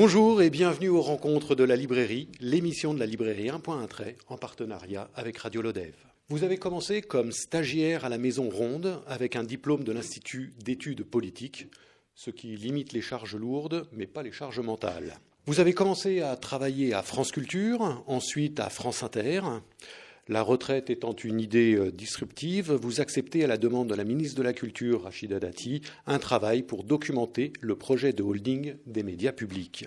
Bonjour et bienvenue aux rencontres de la librairie, l'émission de la librairie 1.1 en partenariat avec Radio Lodève. Vous avez commencé comme stagiaire à la Maison Ronde avec un diplôme de l'Institut d'études politiques, ce qui limite les charges lourdes mais pas les charges mentales. Vous avez commencé à travailler à France Culture, ensuite à France Inter. La retraite étant une idée disruptive, vous acceptez à la demande de la ministre de la Culture, Rachida Dati, un travail pour documenter le projet de holding des médias publics.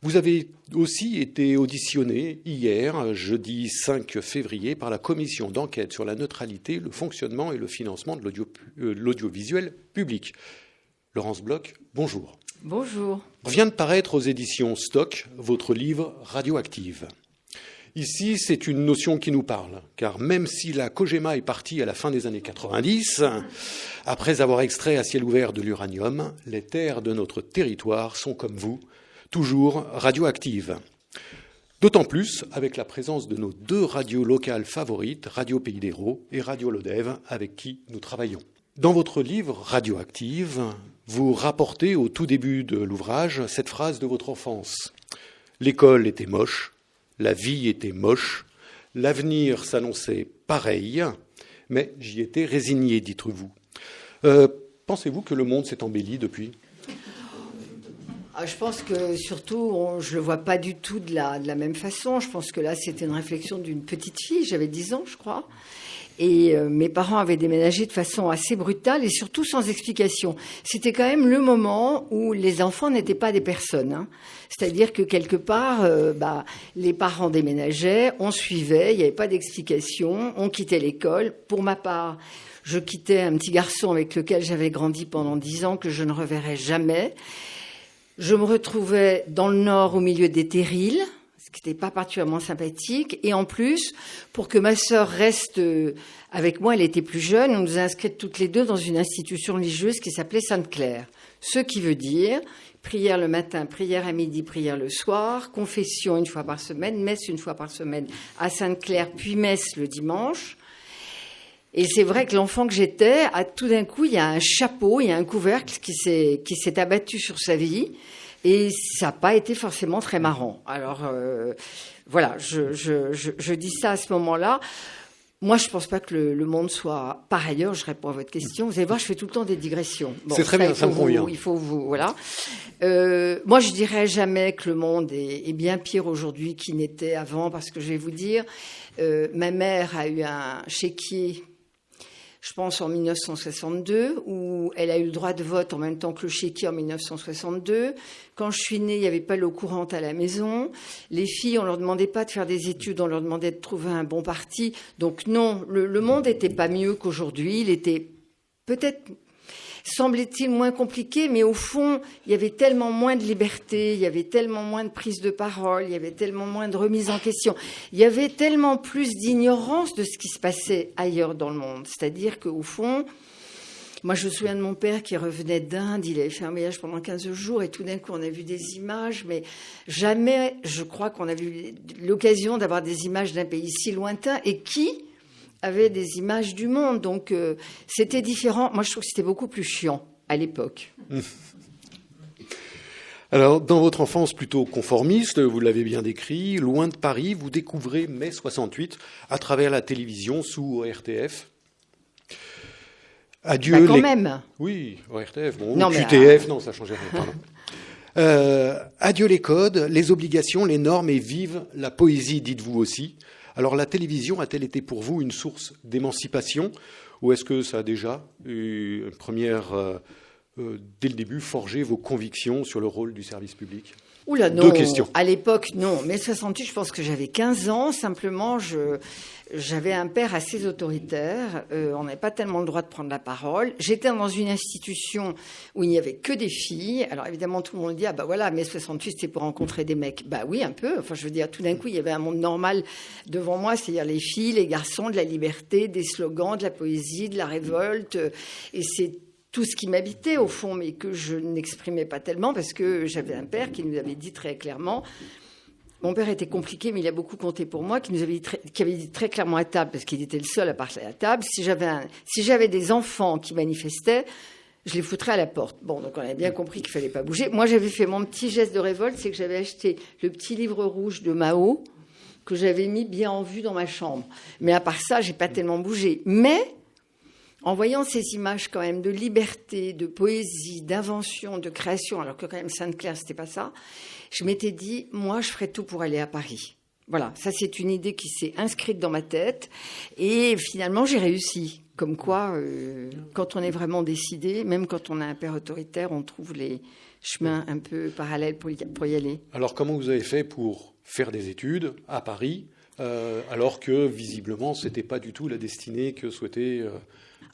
Vous avez aussi été auditionné hier, jeudi 5 février, par la commission d'enquête sur la neutralité, le fonctionnement et le financement de l'audiovisuel public. Laurence Bloch, bonjour. Bonjour. Vient de paraître aux éditions Stock votre livre Radioactive. Ici, c'est une notion qui nous parle, car même si la Cogema est partie à la fin des années 90, après avoir extrait à ciel ouvert de l'uranium, les terres de notre territoire sont, comme vous, toujours radioactives. D'autant plus avec la présence de nos deux radios locales favorites, Radio Pays d'Hérault et Radio Lodève, avec qui nous travaillons. Dans votre livre Radioactive, vous rapportez au tout début de l'ouvrage cette phrase de votre enfance. « L'école était moche. La vie était moche, l'avenir s'annonçait pareil, mais j'y étais résigné, dites-vous. Pensez-vous que le monde s'est embelli depuis ? Je pense que surtout, je ne le vois pas du tout de la même façon. Je pense que là, c'était une réflexion d'une petite fille, j'avais 10 ans, je crois. Et mes parents avaient déménagé de façon assez brutale et surtout sans explication. C'était quand même le moment où les enfants n'étaient pas des personnes. Hein. C'est-à-dire que quelque part, les parents déménageaient, on suivait, il n'y avait pas d'explication, on quittait l'école. Pour ma part, je quittais un petit garçon avec lequel j'avais grandi pendant 10 ans que je ne reverrai jamais. Je me retrouvais dans le Nord au milieu des terrils, ce qui n'était pas particulièrement sympathique. Et en plus, pour que ma sœur reste avec moi, elle était plus jeune, on nous a inscrites toutes les deux dans une institution religieuse qui s'appelait Sainte-Claire. Ce qui veut dire prière le matin, prière à midi, prière le soir, confession une fois par semaine, messe une fois par semaine à Sainte-Claire, puis messe le dimanche. Et c'est vrai que l'enfant que j'étais, tout d'un coup, il y a un chapeau, il y a un couvercle qui s'est abattu sur sa vie. Et ça n'a pas été forcément très marrant. Alors, voilà, je dis ça à ce moment-là. Moi, je ne pense pas que le monde soit... Par ailleurs, je réponds à votre question. Vous allez voir, je fais tout le temps des digressions. Bon, c'est très bien, ça me convient. Il faut vous... Voilà. Moi, je ne dirais jamais que le monde est bien pire aujourd'hui qu'il n'était avant, parce que je vais vous dire, ma mère a eu un chéquier, je pense en 1962, où elle a eu le droit de vote en même temps que le chéquier en 1962. Quand je suis née, il n'y avait pas l'eau courante à la maison. Les filles, on leur demandait pas de faire des études, on leur demandait de trouver un bon parti. Donc non, le monde n'était pas mieux qu'aujourd'hui. Il était peut-être, semblait-il, moins compliqué, mais au fond, il y avait tellement moins de liberté, il y avait tellement moins de prise de parole, il y avait tellement moins de remise en question, il y avait tellement plus d'ignorance de ce qui se passait ailleurs dans le monde. C'est-à-dire qu'au fond, moi je me souviens de mon père qui revenait d'Inde, il avait fait un voyage pendant 15 jours et tout d'un coup on a vu des images, mais jamais, je crois qu'on a eu l'occasion d'avoir des images d'un pays si lointain et qui avait des images du monde, donc c'était différent. Moi, je trouve que c'était beaucoup plus chiant à l'époque. Alors, dans votre enfance plutôt conformiste, vous l'avez bien décrit, loin de Paris, vous découvrez mai 68 à travers la télévision sous RTF. Adieu quand même. Oui, RTF, bon, non, QTF, non, ça changeait rien, pardon. Adieu les codes, les obligations, les normes et vive la poésie, dites-vous aussi. Alors la télévision a-t-elle été pour vous une source d'émancipation ou est-ce que ça a déjà eu une première, dès le début, forgé vos convictions sur le rôle du service public ? Oula, non. 2 questions. À l'époque, non. Mais 68, je pense que j'avais 15 ans. Simplement, j'avais un père assez autoritaire. On n'avait pas tellement le droit de prendre la parole. J'étais dans une institution où il n'y avait que des filles. Alors, évidemment, tout le monde dit, ah bah voilà, mai 68, c'était pour rencontrer des mecs. Bah oui, un peu. Enfin, je veux dire, tout d'un coup, il y avait un monde normal devant moi, c'est-à-dire les filles, les garçons, de la liberté, des slogans, de la poésie, de la révolte. Et c'est tout ce qui m'habitait au fond, mais que je n'exprimais pas tellement parce que j'avais un père qui nous avait dit très clairement, mon père était compliqué, mais il a beaucoup compté pour moi, qui avait dit très clairement à table, parce qu'il était le seul à parler à table, si j'avais des enfants qui manifestaient, je les foutrais à la porte. Bon, donc on avait bien compris qu'il fallait pas bouger. Moi, j'avais fait mon petit geste de révolte, c'est que j'avais acheté le petit livre rouge de Mao que j'avais mis bien en vue dans ma chambre. Mais à part ça, j'ai pas tellement bougé. Mais en voyant ces images quand même de liberté, de poésie, d'invention, de création, alors que quand même Sainte-Claire, c'était pas ça, je m'étais dit, moi, je ferais tout pour aller à Paris. Voilà, ça c'est une idée qui s'est inscrite dans ma tête et finalement j'ai réussi. Comme quoi, quand on est vraiment décidé, même quand on a un père autoritaire, on trouve les chemins un peu parallèles pour y aller. Alors comment vous avez fait pour faire des études à Paris, alors que visiblement c'était pas du tout la destinée que souhaitait...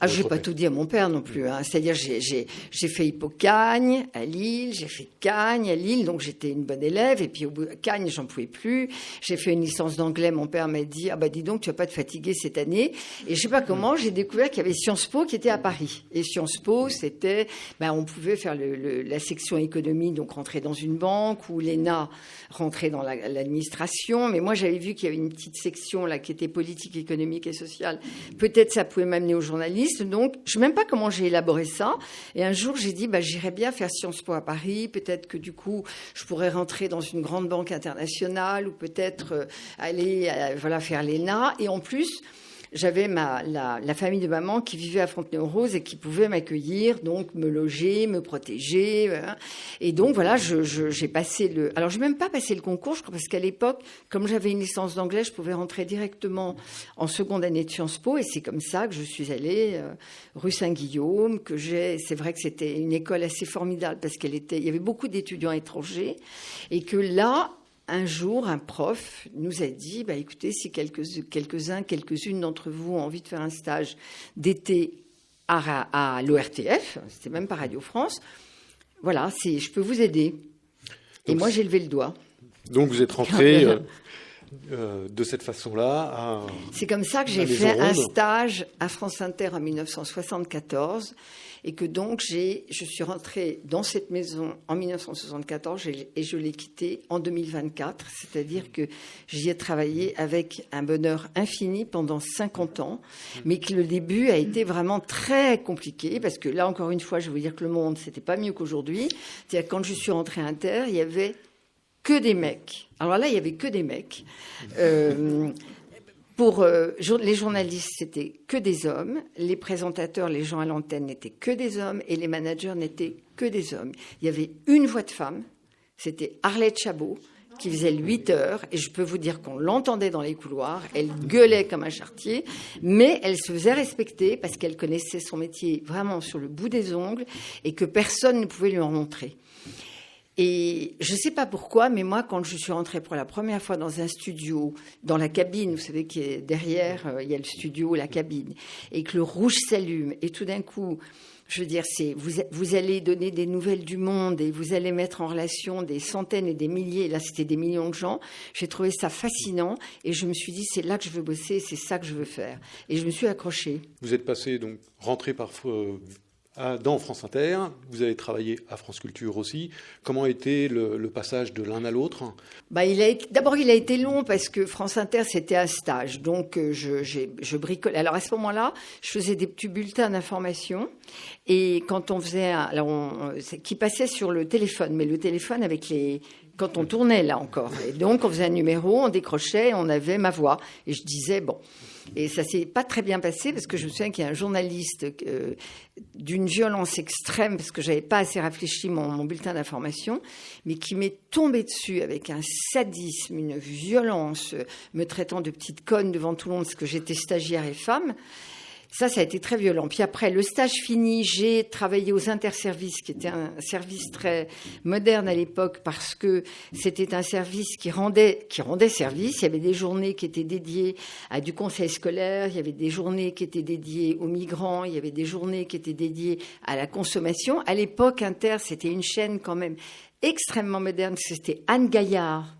Je n'ai pas tout dit à mon père non plus. Hein. C'est-à-dire, j'ai fait Hippocagne à Lille, j'ai fait Cagne à Lille, donc j'étais une bonne élève. Et puis au bout de Cagne, j'en pouvais plus. J'ai fait une licence d'anglais. Mon père m'a dit, ah bah dis donc, tu vas pas te fatiguer cette année. Et je sais pas comment, j'ai découvert qu'il y avait Sciences Po qui était à Paris. Et Sciences Po, c'était, on pouvait faire la section économie, donc rentrer dans une banque, ou l'ENA rentrer dans l'administration. Mais moi, j'avais vu qu'il y avait une petite section là qui était politique, économique et sociale. Peut-être ça pouvait m'amener au journalisme. Donc, je ne sais même pas comment j'ai élaboré ça. Et un jour, j'ai dit, j'irais bien faire Sciences Po à Paris. Peut-être que du coup, je pourrais rentrer dans une grande banque internationale ou peut-être aller faire l'ENA. Et en plus, j'avais la famille de maman qui vivait à Fontenay-aux-Roses et qui pouvait m'accueillir, donc me loger, me protéger. Voilà. Et donc, voilà, j'ai passé alors, je n'ai même pas passé le concours, je crois, parce qu'à l'époque, comme j'avais une licence d'anglais, je pouvais rentrer directement en seconde année de Sciences Po. Et c'est comme ça que je suis allée rue Saint-Guillaume, c'est vrai que c'était une école assez formidable parce il y avait beaucoup d'étudiants étrangers et que là, un jour, un prof nous a dit, écoutez, si quelques-unes d'entre vous ont envie de faire un stage d'été à l'ORTF, c'était même pas Radio France, voilà, je peux vous aider. Donc, et moi, j'ai levé le doigt. Donc, vous êtes rentré de cette façon-là. C'est comme ça que j'ai fait un stage à France Inter en 1974 et que donc je suis rentrée dans cette maison en 1974 et je l'ai quittée en 2024. C'est-à-dire que j'y ai travaillé avec un bonheur infini pendant 50 ans, mais que le début a été vraiment très compliqué parce que là, encore une fois, je veux dire que le monde, c'était pas mieux qu'aujourd'hui. C'est-à-dire quand je suis rentrée à Inter, il y avait que des mecs. Alors là, il y avait que des mecs. Pour les journalistes, c'était que des hommes. Les présentateurs, les gens à l'antenne n'étaient que des hommes. Et les managers n'étaient que des hommes. Il y avait une voix de femme. C'était Arlette Chabot, qui faisait 8 heures. Et je peux vous dire qu'on l'entendait dans les couloirs. Elle gueulait comme un charretier. Mais elle se faisait respecter parce qu'elle connaissait son métier vraiment sur le bout des ongles et que personne ne pouvait lui en montrer. Et je ne sais pas pourquoi, mais moi, quand je suis rentrée pour la première fois dans un studio, dans la cabine, vous savez qu'il y a derrière, il y a le studio, la cabine, et que le rouge s'allume, et tout d'un coup, je veux dire, vous allez donner des nouvelles du monde et vous allez mettre en relation des centaines et des milliers, là c'était des millions de gens, j'ai trouvé ça fascinant et je me suis dit, c'est là que je veux bosser, c'est ça que je veux faire. Et je me suis accrochée. Vous êtes passé, donc, rentré dans France Inter, vous avez travaillé à France Culture aussi. Comment a été le passage de l'un à l'autre ? D'abord, il a été long parce que France Inter, c'était un stage. Donc, je bricolais. Alors, à ce moment-là, je faisais des petits bulletins d'information. Et quand on faisait qui passait sur le téléphone, mais le téléphone quand on tournait, là encore. Et donc, on faisait un numéro, on décrochait, on avait ma voix. Et je disais, bon. Et ça s'est pas très bien passé parce que je me souviens qu'il y a un journaliste d'une violence extrême, parce que j'avais pas assez réfléchi mon bulletin d'information, mais qui m'est tombé dessus avec un sadisme, une violence, me traitant de petite conne devant tout le monde parce que j'étais stagiaire et femme. Ça a été très violent. Puis après, le stage fini, j'ai travaillé aux interservices, qui était un service très moderne à l'époque, parce que c'était un service qui rendait service. Il y avait des journées qui étaient dédiées à du conseil scolaire, il y avait des journées qui étaient dédiées aux migrants, il y avait des journées qui étaient dédiées à la consommation. À l'époque, Inter, c'était une chaîne quand même extrêmement moderne, parce que c'était Anne Gaillard.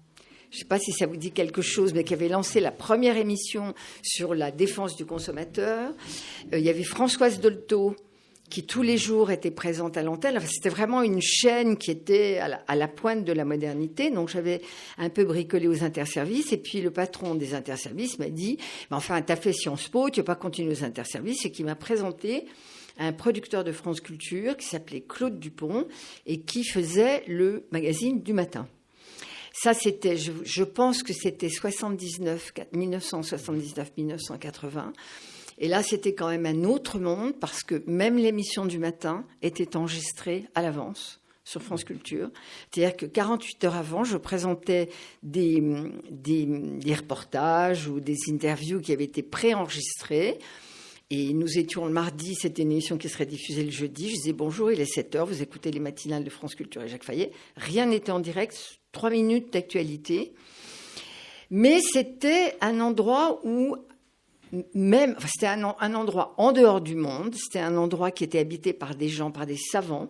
Je ne sais pas si ça vous dit quelque chose, mais qui avait lancé la première émission sur la défense du consommateur. Il y avait Françoise Dolto, qui tous les jours était présente à l'antenne. Enfin, c'était vraiment une chaîne qui était à la pointe de la modernité. Donc, j'avais un peu bricolé aux interservices. Et puis, le patron des interservices m'a dit, enfin, t'as fait Sciences Po, tu vas pas continuer aux interservices. Et qui m'a présenté un producteur de France Culture qui s'appelait Claude Dupont et qui faisait le magazine du matin. Ça, c'était, je pense que c'était 1979-1980. Et là, c'était quand même un autre monde parce que même l'émission du matin était enregistrée à l'avance sur France Culture. C'est-à-dire que 48 heures avant, je présentais des reportages ou des interviews qui avaient été préenregistrés. Et nous étions le mardi, c'était une émission qui serait diffusée le jeudi. Je disais bonjour, il est 7 heures, vous écoutez les matinales de France Culture et Jacques Fayet. Rien n'était en direct, 3 minutes d'actualité. Mais c'était un endroit où c'était un endroit en dehors du monde. C'était un endroit qui était habité par des gens, par des savants.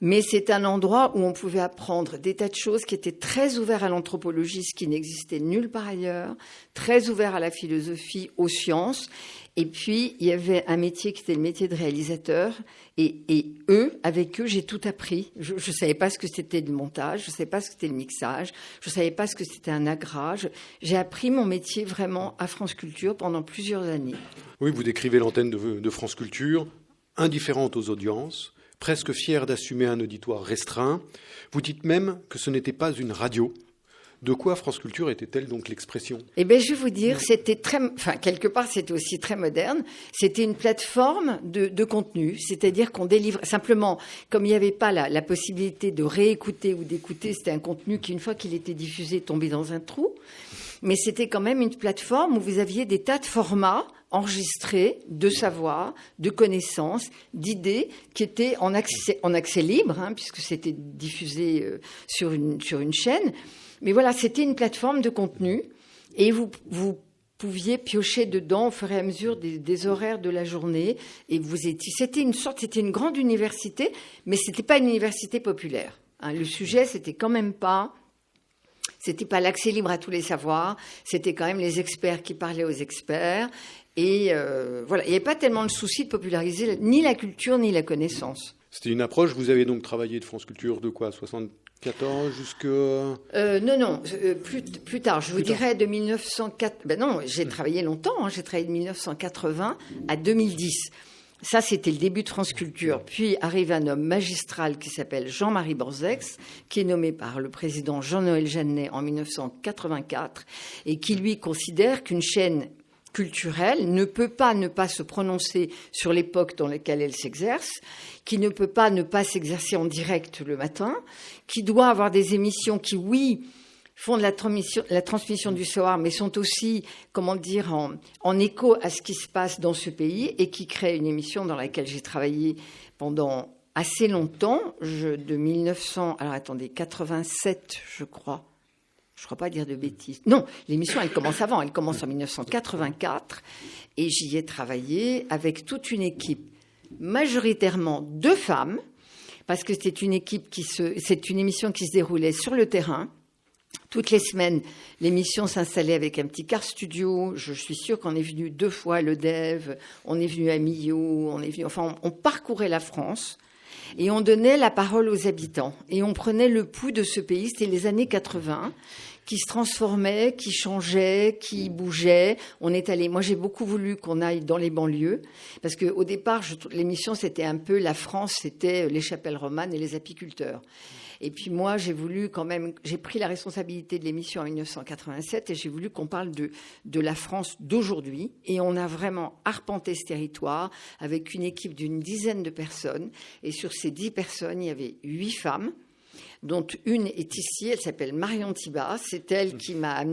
Mais c'est un endroit où on pouvait apprendre des tas de choses qui étaient très ouverts à l'anthropologie, ce qui n'existait nulle part ailleurs, très ouverts à la philosophie, aux sciences. Et puis, il y avait un métier qui était le métier de réalisateur. Et avec eux, j'ai tout appris. Je ne savais pas ce que c'était le montage, je ne savais pas ce que c'était le mixage, je ne savais pas ce que c'était un agrage. J'ai appris mon métier vraiment à France Culture pendant plusieurs années. Oui, vous décrivez l'antenne de France Culture, indifférente aux audiences, presque fière d'assumer un auditoire restreint. Vous dites même que ce n'était pas une radio. De quoi France Culture était-elle donc l'expression ? Eh bien, je vais vous dire, quelque part, c'était aussi très moderne. C'était une plateforme de contenu, c'est-à-dire qu'on délivre simplement, comme il n'y avait pas la possibilité de réécouter ou d'écouter, c'était un contenu qui, une fois qu'il était diffusé, tombait dans un trou. Mais c'était quand même une plateforme où vous aviez des tas de formats enregistrés, de savoir, de connaissances, d'idées qui étaient en accès libre, puisque c'était diffusé sur une chaîne. Mais voilà, c'était une plateforme de contenu et vous pouviez piocher dedans au fur et à mesure des horaires de la journée. Et c'était une grande université, mais c'était pas une université populaire. Le sujet, c'était pas l'accès libre à tous les savoirs, c'était quand même les experts qui parlaient aux experts. Et voilà, il n'y avait pas tellement le souci de populariser ni la culture ni la connaissance. C'était une approche, vous avez donc travaillé de France Culture de quoi, 74 jusqu'à... Non, plus tard. Je vous dirais de 1904... Ben non, j'ai travaillé longtemps, j'ai travaillé de 1980 à 2010. Ça, c'était le début de France Culture. Puis arrive un homme magistral qui s'appelle Jean-Marie Borzex, qui est nommé par le président Jean-Noël Jeannet en 1984, et qui, lui, considère qu'une chaîne culturelle ne peut pas ne pas se prononcer sur l'époque dans laquelle elle s'exerce, qui ne peut pas ne pas s'exercer en direct le matin, qui doit avoir des émissions qui, oui, font de la transmission du savoir, mais sont aussi, en écho à ce qui se passe dans ce pays, et qui crée une émission dans laquelle j'ai travaillé pendant assez longtemps, de 1987, je crois. Je ne crois pas dire de bêtises. Non, l'émission, elle commence avant. Elle commence en 1984. Et j'y ai travaillé avec toute une équipe, majoritairement de femmes, parce que c'est une émission qui se déroulait sur le terrain. Toutes les semaines, l'émission s'installait avec un petit car studio. Je suis sûre qu'on est venu 2 fois à l'EDEV, on est venu à Millau, on parcourait la France. Et on donnait la parole aux habitants. Et on prenait le pouls de ce pays. C'était les années 80, qui se transformaient, qui changeaient, qui bougeaient. Moi, j'ai beaucoup voulu qu'on aille dans les banlieues. Parce qu'au départ, l'émission, c'était un peu la France, c'était les chapelles romanes et les apiculteurs. Et puis moi, j'ai pris la responsabilité de l'émission en 1987 et j'ai voulu qu'on parle de la France d'aujourd'hui. Et on a vraiment arpenté ce territoire avec une équipe d'une dizaine de personnes. Et sur ces 10 personnes, il y avait 8 femmes, dont une est ici, elle s'appelle Marion Thibat. C'est elle qui m'a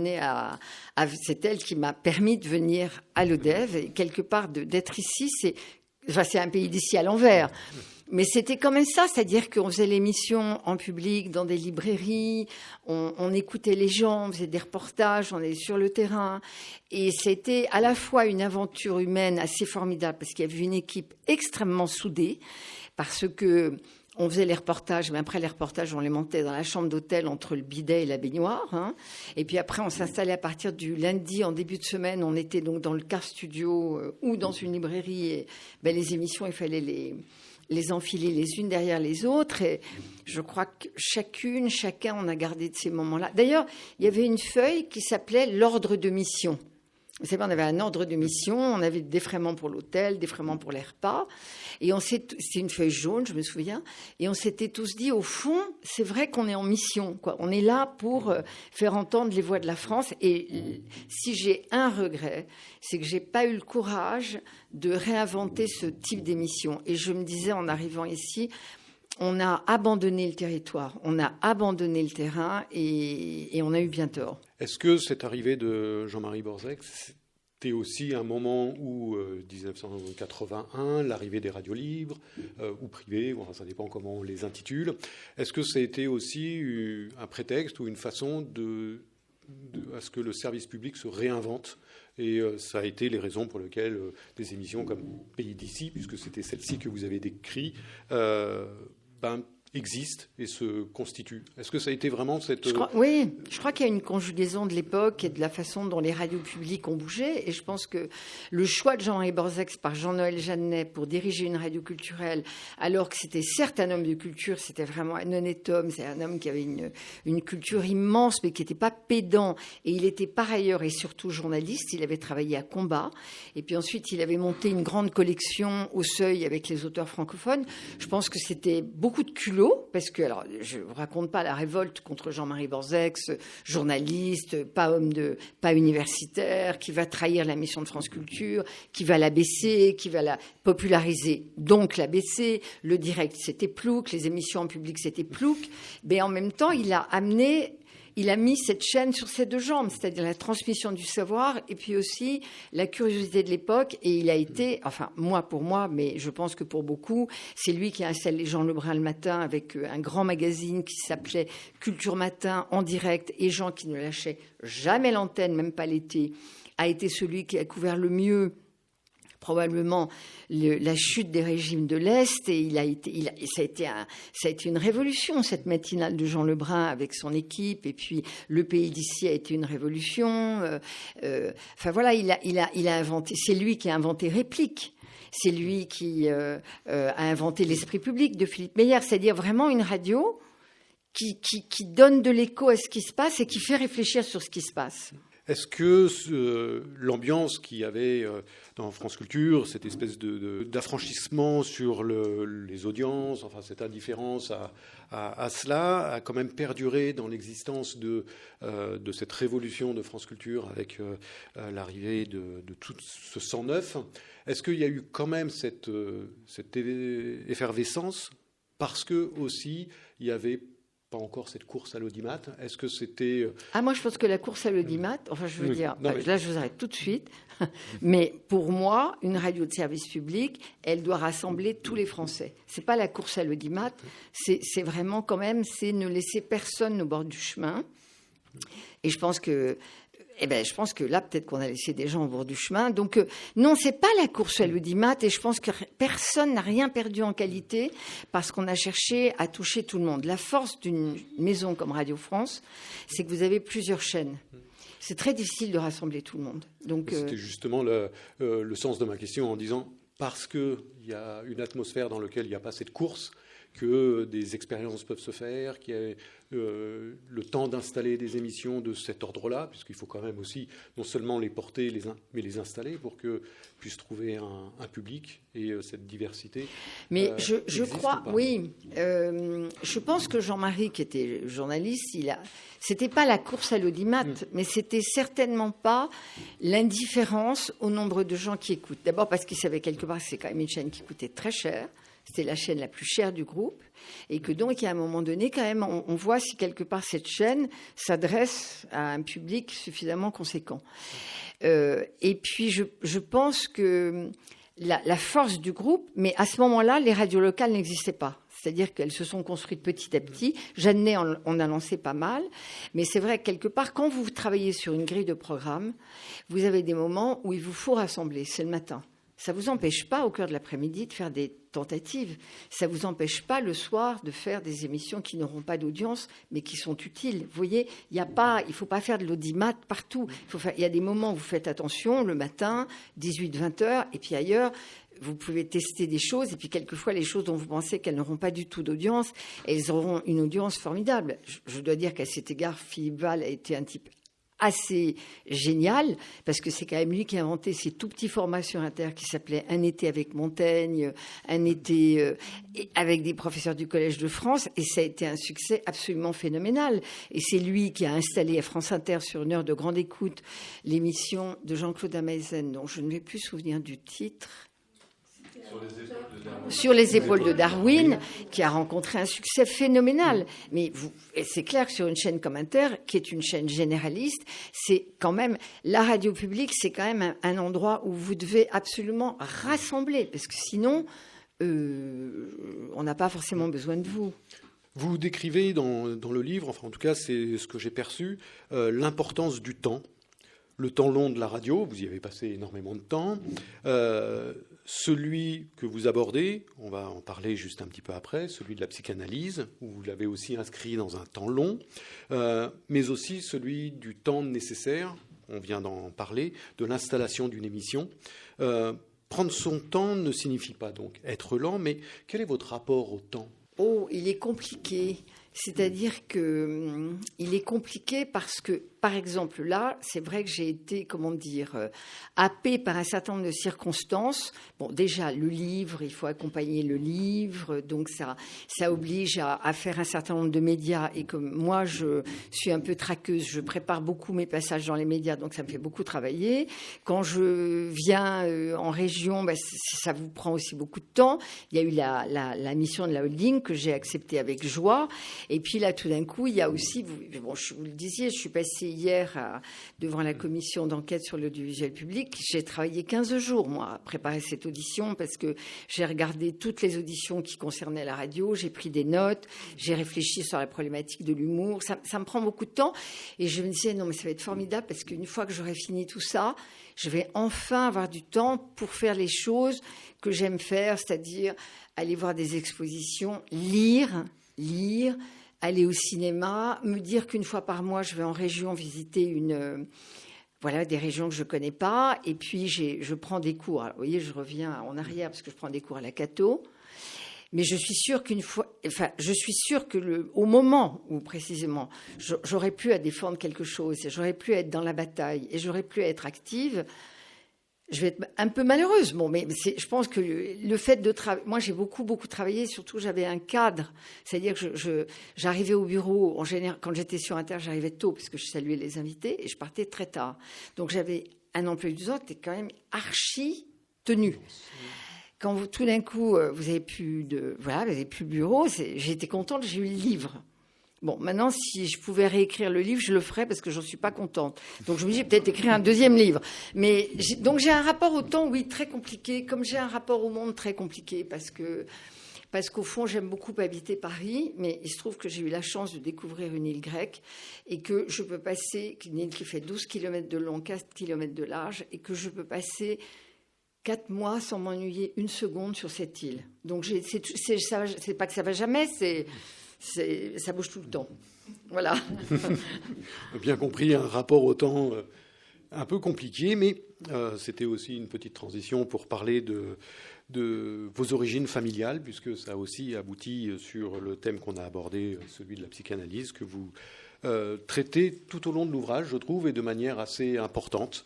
c'est elle qui m'a permis de venir à l'ODEV. Et quelque part, d'être ici, c'est un pays d'ici à l'envers. Mais c'était quand même ça, c'est-à-dire qu'on faisait l'émission en public, dans des librairies, on écoutait les gens, on faisait des reportages, on allait sur le terrain. Et c'était à la fois une aventure humaine assez formidable, parce qu'il y avait une équipe extrêmement soudée, parce que on faisait les reportages, mais après les reportages, on les montait dans la chambre d'hôtel entre le bidet et la baignoire. Et puis après, on s'installait à partir du lundi, en début de semaine, on était donc dans le car studio ou dans une librairie. Et les émissions, il fallait les enfiler les unes derrière les autres. Et je crois que chacun, on a gardé de ces moments-là. D'ailleurs, il y avait une feuille qui s'appelait l'ordre de mission. Vous savez, on avait un ordre de mission, on avait des défraiements pour l'hôtel, défraiements pour les repas. Et c'est une feuille jaune, je me souviens. Et on s'était tous dit, au fond, c'est vrai qu'on est en mission, quoi. On est là pour faire entendre les voix de la France. Et si j'ai un regret, c'est que j'ai pas eu le courage de réinventer ce type d'émission. Et je me disais, en arrivant ici, on a abandonné le territoire, on a abandonné le terrain et on a eu bien tort. Est-ce que cette arrivée de Jean-Marie Borzec, c'était aussi un moment où, 1981, l'arrivée des radios libres ou privées, enfin, ça dépend comment on les intitule, est-ce que ça a été aussi un prétexte ou une façon à ce que le service public se réinvente? Et ça a été les raisons pour lesquelles des émissions comme Pays d'ici, puisque c'était celle-ci que vous avez décrit, existe et se constitue. Est-ce que ça a été vraiment cette... Oui, je crois qu'il y a une conjugaison de l'époque et de la façon dont les radios publiques ont bougé. Et je pense que le choix de Jean-Marie Borzec par Jean-Noël Jeannet pour diriger une radio culturelle, alors que c'était certes un homme de culture, c'était vraiment un honnête homme, c'est un homme qui avait une culture immense, mais qui n'était pas pédant. Et il était par ailleurs et surtout journaliste. Il avait travaillé à Combat. Et puis ensuite, il avait monté une grande collection au Seuil avec les auteurs francophones. Je pense que c'était beaucoup de culot. Parce que, alors, je ne vous raconte pas la révolte contre Jean-Marie Borzec, journaliste, pas universitaire, qui va trahir la mission de France Culture, qui va l'abaisser, qui va la populariser, donc l'abaisser. Le direct, c'était plouc, les émissions en public, c'était plouc. Mais en même temps, il a mis cette chaîne sur ses deux jambes, c'est-à-dire la transmission du savoir et puis aussi la curiosité de l'époque. Et il a été, enfin, pour moi, mais je pense que pour beaucoup, c'est lui qui a installé Jean Lebrun le matin avec un grand magazine qui s'appelait Culture Matin en direct. Et Jean, qui ne lâchait jamais l'antenne, même pas l'été, a été celui qui a couvert le mieux probablement la chute des régimes de l'Est, et ça a été une révolution, cette matinale de Jean Lebrun avec son équipe, et puis le Pays d'ici a été une révolution. Enfin voilà, il a inventé, c'est lui qui a inventé Réplique. C'est lui qui a inventé l'esprit public de Philippe Meyer, c'est-à-dire vraiment une radio qui donne de l'écho à ce qui se passe et qui fait réfléchir sur ce qui se passe. Est-ce que l'ambiance qu'il y avait dans France Culture, cette espèce d'affranchissement sur les audiences, enfin cette indifférence à cela, a quand même perduré dans l'existence de cette révolution de France Culture avec l'arrivée de tout ce 109 ? Est-ce qu'il y a eu quand même cette effervescence parce que aussi il y avait pas encore cette course à l'audimat? Est-ce que c'était... moi, je pense que la course à l'audimat, enfin, je veux dire, là, je vous arrête tout de suite, mais pour moi, une radio de service public, elle doit rassembler tous les Français. C'est pas la course à l'audimat, c'est vraiment quand même, c'est ne laisser personne au bord du chemin. Et je pense que là, peut-être qu'on a laissé des gens au bord du chemin. Donc, non, c'est pas la course à l'audimat. Et je pense que personne n'a rien perdu en qualité parce qu'on a cherché à toucher tout le monde. La force d'une maison comme Radio France, c'est que vous avez plusieurs chaînes. C'est très difficile de rassembler tout le monde. Donc, c'était justement le sens de ma question en disant parce qu'il y a une atmosphère dans laquelle il n'y a pas cette course, que des expériences peuvent se faire, qu'il y a le temps d'installer des émissions de cet ordre-là, puisqu'il faut quand même aussi non seulement les porter, mais les installer pour que puissent trouver un public et cette diversité. Mais je crois, oui, je pense que Jean-Marie, qui était journaliste, c'était pas la course à l'audimat, mais c'était certainement pas l'indifférence au nombre de gens qui écoutent. D'abord parce qu'il savait quelque part que c'est quand même une chaîne qui coûtait très cher. C'était la chaîne la plus chère du groupe et que donc, à un moment donné, quand même, on voit si quelque part cette chaîne s'adresse à un public suffisamment conséquent. Et puis, je pense que la force du groupe, mais à ce moment-là, les radios locales n'existaient pas. C'est-à-dire qu'elles se sont construites petit à petit. Jeannet, on a lancé pas mal. Mais c'est vrai que quelque part, quand vous travaillez sur une grille de programme, vous avez des moments où il vous faut rassembler. C'est le matin. Ça ne vous empêche pas, au cœur de l'après-midi, de faire des tentatives. Ça ne vous empêche pas, le soir, de faire des émissions qui n'auront pas d'audience, mais qui sont utiles. Vous voyez, il ne faut pas faire de l'audimat partout. Il y a des moments où vous faites attention, le matin, 18-20 heures, et puis ailleurs, vous pouvez tester des choses, et puis quelquefois, les choses dont vous pensez qu'elles n'auront pas du tout d'audience, elles auront une audience formidable. Je dois dire qu'à cet égard, Philippe Val a été un type assez génial, parce que c'est quand même lui qui a inventé ces tout petits formats sur Inter qui s'appelaient Un été avec Montaigne, Un été avec des professeurs du Collège de France, et ça a été un succès absolument phénoménal. Et c'est lui qui a installé à France Inter, sur une heure de grande écoute, l'émission de Jean-Claude Ameisen, dont je ne vais plus souvenir du titre. Sur les épaules de Darwin, qui a rencontré un succès phénoménal. Mais c'est clair que sur une chaîne comme Inter, qui est une chaîne généraliste, c'est quand même, la radio publique, c'est quand même un endroit où vous devez absolument rassembler, parce que sinon, on n'a pas forcément besoin de vous. Vous décrivez dans le livre, enfin en tout cas c'est ce que j'ai perçu, l'importance du temps. Le temps long de la radio, vous y avez passé énormément de temps. Celui que vous abordez, on va en parler juste un petit peu après, celui de la psychanalyse, où vous l'avez aussi inscrit dans un temps long, mais aussi celui du temps nécessaire, on vient d'en parler, de l'installation d'une émission. Prendre son temps ne signifie pas donc être lent, mais quel est votre rapport au temps ? Oh, il est compliqué. C'est-à-dire que il est compliqué parce que, par exemple, là, c'est vrai que j'ai été, happée par un certain nombre de circonstances. Bon, déjà, le livre, il faut accompagner le livre, donc ça oblige à faire un certain nombre de médias. Et comme moi, je suis un peu traqueuse, je prépare beaucoup mes passages dans les médias, donc ça me fait beaucoup travailler. Quand je viens en région, ça vous prend aussi beaucoup de temps. Il y a eu la mission de la holding que j'ai acceptée avec joie. Et puis là, tout d'un coup, il y a aussi, je vous le disiez, je suis passée hier devant la commission d'enquête sur l'audiovisuel public. J'ai travaillé 15 jours, moi, à préparer cette audition parce que j'ai regardé toutes les auditions qui concernaient la radio, j'ai pris des notes, j'ai réfléchi sur la problématique de l'humour. Ça me prend beaucoup de temps. Et je me disais, non, mais ça va être formidable parce qu'une fois que j'aurai fini tout ça, je vais enfin avoir du temps pour faire les choses que j'aime faire, c'est-à-dire aller voir des expositions, lire, aller au cinéma, me dire qu'une fois par mois, je vais en région visiter des régions que je ne connais pas. Et puis, je prends des cours. Alors, vous voyez, je reviens en arrière parce que je prends des cours à la Cato. Mais je suis sûre au moment où, précisément, j'aurais pu à défendre quelque chose, j'aurais pu être dans la bataille et j'aurais pu être active, je vais être un peu malheureuse. Bon, mais je pense que le fait de travailler... Moi, j'ai beaucoup travaillé. Surtout, j'avais un cadre. C'est-à-dire que j'arrivais au bureau, en général, quand j'étais sur Inter, j'arrivais tôt parce que je saluais les invités et je partais très tard. Donc, j'avais un emploi du temps qui était quand même archi tenu. Quand tout d'un coup, vous avez plus de bureau, j'ai été contente, j'ai eu le livre. Bon, maintenant, si je pouvais réécrire le livre, je le ferais parce que j'en suis pas contente. Donc, je me dis, j'ai peut-être écrire un deuxième livre. Mais donc, j'ai un rapport au temps, oui, très compliqué, comme j'ai un rapport au monde très compliqué parce qu'au fond, j'aime beaucoup habiter Paris, mais il se trouve que j'ai eu la chance de découvrir une île grecque et que je peux passer, une île qui fait 12 km de long, 4 km de large, et que je peux passer 4 mois sans m'ennuyer une seconde sur cette île. Donc, c'est pas que ça va jamais, ça bouge tout le temps. Voilà. Bien compris, un rapport au temps un peu compliqué, mais c'était aussi une petite transition pour parler de vos origines familiales, puisque ça a aussi abouti sur le thème qu'on a abordé, celui de la psychanalyse, que vous traitez tout au long de l'ouvrage, je trouve, et de manière assez importante.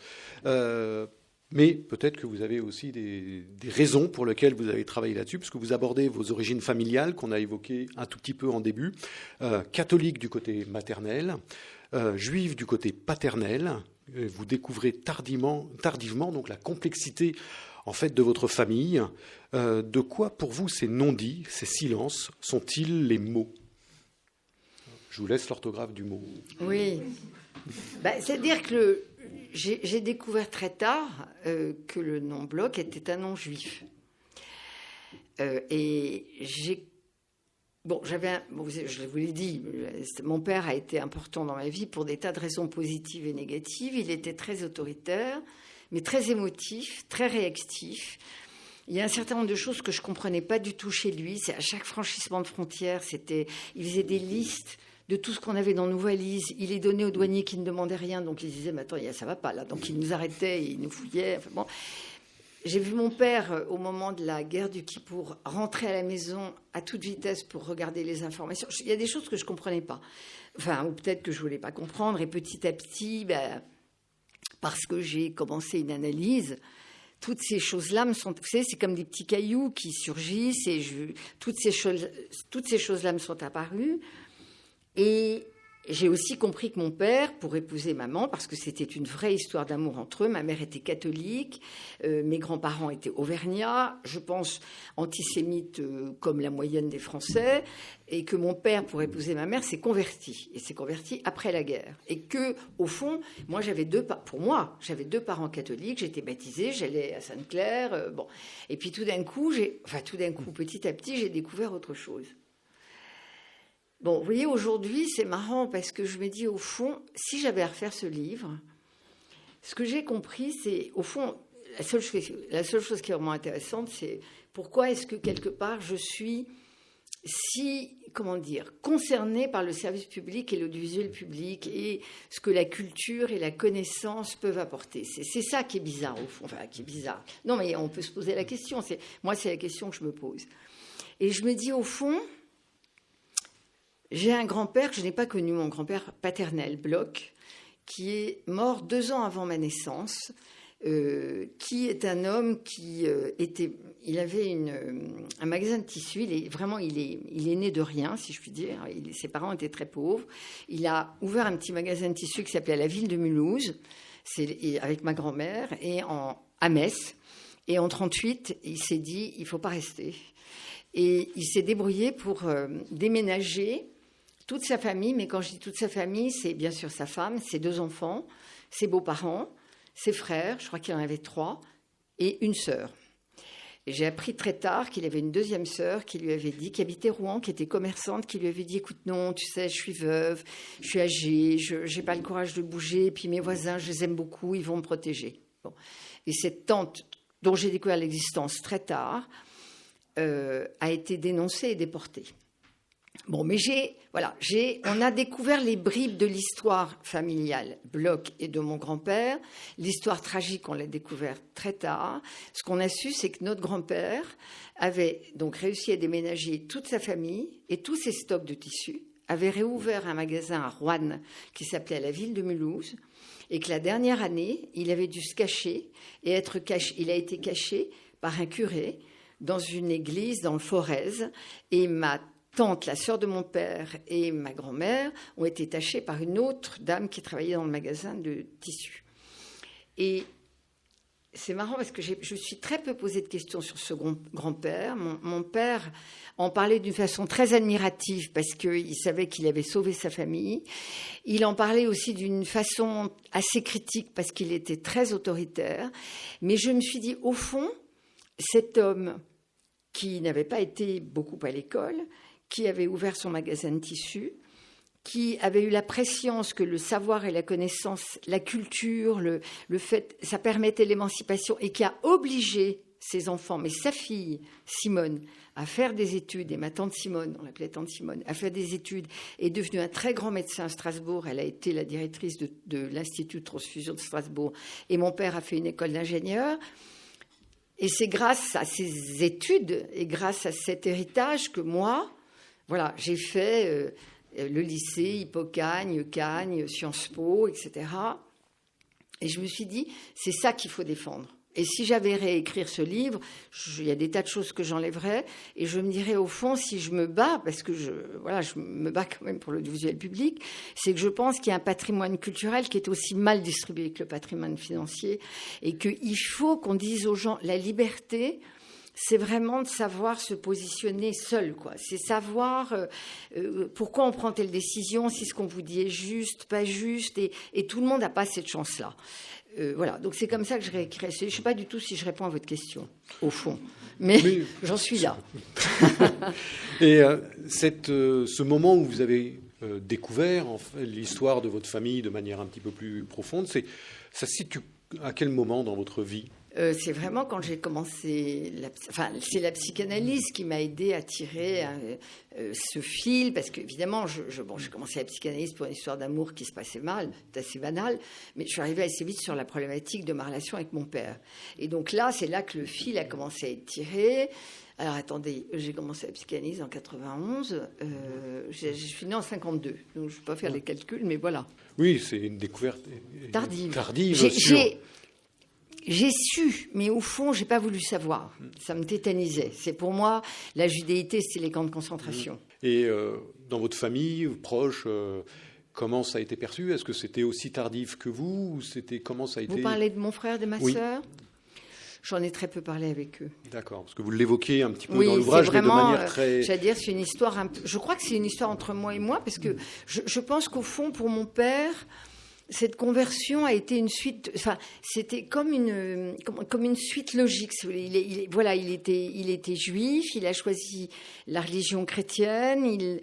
Mais peut-être que vous avez aussi des raisons pour lesquelles vous avez travaillé là-dessus, parce que vous abordez vos origines familiales, qu'on a évoquées un tout petit peu en début, catholique du côté maternel, juive du côté paternel. Vous découvrez tardivement donc la complexité en fait de votre famille. De quoi, pour vous, ces non-dits, ces silences, sont-ils les mots ? Je vous laisse l'orthographe du mot. Oui. C'est-à-dire que j'ai découvert très tard que le nom Bloch était un nom juif. Et je vous l'ai dit, mon père a été important dans ma vie pour des tas de raisons positives et négatives. Il était très autoritaire, mais très émotif, très réactif. Il y a un certain nombre de choses que je ne comprenais pas du tout chez lui. C'est à chaque franchissement de frontière, il faisait des listes de tout ce qu'on avait dans nos valises. Il les donnait aux douaniers qui ne demandaient rien. Donc, ils disaient, mais attends, ça ne va pas là. Donc, il nous arrêtait, il nous fouillait. Enfin, bon. J'ai vu mon père, au moment de la guerre du Kippour, rentrer à la maison à toute vitesse pour regarder les informations. Il y a des choses que je ne comprenais pas. enfin, ou peut-être que je voulais pas comprendre. Et petit à petit, parce que j'ai commencé une analyse, toutes ces choses-là me sont... Vous savez, c'est comme des petits cailloux qui surgissent et toutes ces choses-là me sont apparues. Et j'ai aussi compris que mon père, pour épouser maman, parce que c'était une vraie histoire d'amour entre eux, ma mère était catholique, mes grands-parents étaient auvergnats, je pense antisémites comme la moyenne des Français, et que mon père, pour épouser ma mère, s'est converti. Et s'est converti après la guerre. Et que, au fond, moi, j'avais deux parents catholiques, j'étais baptisée, j'allais à Sainte-Claire, bon. Et puis tout d'un coup, petit à petit, j'ai découvert autre chose. Bon, vous voyez, aujourd'hui, c'est marrant parce que je me dis, au fond, si j'avais à refaire ce livre, ce que j'ai compris, c'est, au fond, la seule chose qui est vraiment intéressante, c'est pourquoi est-ce que, quelque part, je suis si, concernée par le service public et l'audiovisuel public et ce que la culture et la connaissance peuvent apporter. C'est ça qui est bizarre, au fond. Enfin, qui est bizarre. Non, mais on peut se poser la question. Moi, c'est la question que je me pose. Et je me dis, au fond... J'ai un grand-père, je n'ai pas connu mon grand-père paternel, Bloch, qui est mort 2 ans avant ma naissance, qui est un homme qui il avait un magasin de tissus, il est né de rien, si je puis dire, ses parents étaient très pauvres, il a ouvert un petit magasin de tissus qui s'appelait La Ville de Mulhouse, avec ma grand-mère, à Metz, et en 1938, il s'est dit, il ne faut pas rester. Et il s'est débrouillé pour déménager toute sa famille, mais quand je dis toute sa famille, c'est bien sûr sa femme, ses 2 enfants, ses beaux-parents, ses frères, je crois qu'il en avait 3, et une sœur. Et j'ai appris très tard qu'il avait une deuxième sœur qui lui avait dit, qui habitait Rouen, qui était commerçante, qui lui avait dit, écoute, non, tu sais, je suis veuve, je suis âgée, je n'ai pas le courage de bouger, et puis mes voisins, je les aime beaucoup, ils vont me protéger. Bon. Et cette tante, dont j'ai découvert l'existence très tard, a été dénoncée et déportée. Bon, mais on a découvert les bribes de l'histoire familiale, Bloch et de mon grand-père. L'histoire tragique, on l'a découvert très tard. Ce qu'on a su, c'est que notre grand-père avait donc réussi à déménager toute sa famille et tous ses stocks de tissus, avait réouvert un magasin à Roanne qui s'appelait La Ville de Mulhouse, et que la dernière année, il avait dû se cacher et être caché. Il a été caché par un curé dans une église dans le Forez, et ma tante, la sœur de mon père, et ma grand-mère ont été tachées par une autre dame qui travaillait dans le magasin de tissus. Et c'est marrant parce que je me suis très peu posé de questions sur ce grand-père. Mon père en parlait d'une façon très admirative parce qu'il savait qu'il avait sauvé sa famille. Il en parlait aussi d'une façon assez critique parce qu'il était très autoritaire. Mais je me suis dit, au fond, cet homme qui n'avait pas été beaucoup à l'école, qui avait ouvert son magasin de tissus, qui avait eu la prescience que le savoir et la connaissance, la culture, le fait, ça permettait l'émancipation, et qui a obligé ses enfants, mais sa fille, Simone, à faire des études, et ma tante Simone, on l'appelait tante Simone, a fait des études, est devenue un très grand médecin à Strasbourg. Elle a été la directrice de l'Institut de transfusion de Strasbourg, et mon père a fait une école d'ingénieur. Et c'est grâce à ces études et grâce à cet héritage que moi, voilà, j'ai fait le lycée, Hippocagne, Cagnes, Sciences Po, etc. Et je me suis dit, c'est ça qu'il faut défendre. Et si j'avais réécrire ce livre, il y a des tas de choses que j'enlèverais, et je me dirais au fond, si je me bats, parce que je me bats quand même pour l'audiovisuel public, c'est que je pense qu'il y a un patrimoine culturel qui est aussi mal distribué que le patrimoine financier, et qu'il faut qu'on dise aux gens, la liberté, c'est vraiment de savoir se positionner seul, quoi. C'est savoir pourquoi on prend telle décision, si ce qu'on vous dit est juste, pas juste, et tout le monde n'a pas cette chance-là. Voilà, donc c'est comme ça que je réécrirai. Je ne sais pas du tout si je réponds à votre question, au fond, mais j'en suis là. Et ce moment où vous avez découvert en fait, l'histoire de votre famille de manière un petit peu plus profonde, ça se situe à quel moment dans votre vie ? C'est vraiment quand j'ai commencé... c'est la psychanalyse qui m'a aidée à tirer ce fil, parce qu'évidemment, j'ai commencé la psychanalyse pour une histoire d'amour qui se passait mal, c'est assez banal, mais je suis arrivée assez vite sur la problématique de ma relation avec mon père. Et donc là, c'est là que le fil a commencé à être tiré. Alors attendez, j'ai commencé la psychanalyse en 91, je suis née en 52, donc je ne vais pas faire les calculs, mais voilà. Oui, c'est une découverte tardive. J'ai su, mais au fond, j'ai pas voulu savoir. Ça me tétanisait. C'est pour moi, la judéité, c'est les camps de concentration. Et dans votre famille, proches, comment ça a été perçu? Est-ce que c'était aussi tardif que vous, ou comment ça a été? Vous parlez de mon frère et de ma sœur? J'en ai très peu parlé avec eux. D'accord, parce que vous l'évoquez un petit peu dans l'ouvrage, mais de manière très... J'allais dire, c'est une histoire... Je crois que c'est une histoire entre moi et moi, parce que je pense qu'au fond, pour mon père, cette conversion a été une suite... Enfin, c'était comme une suite logique. Il était juif, il a choisi la religion chrétienne,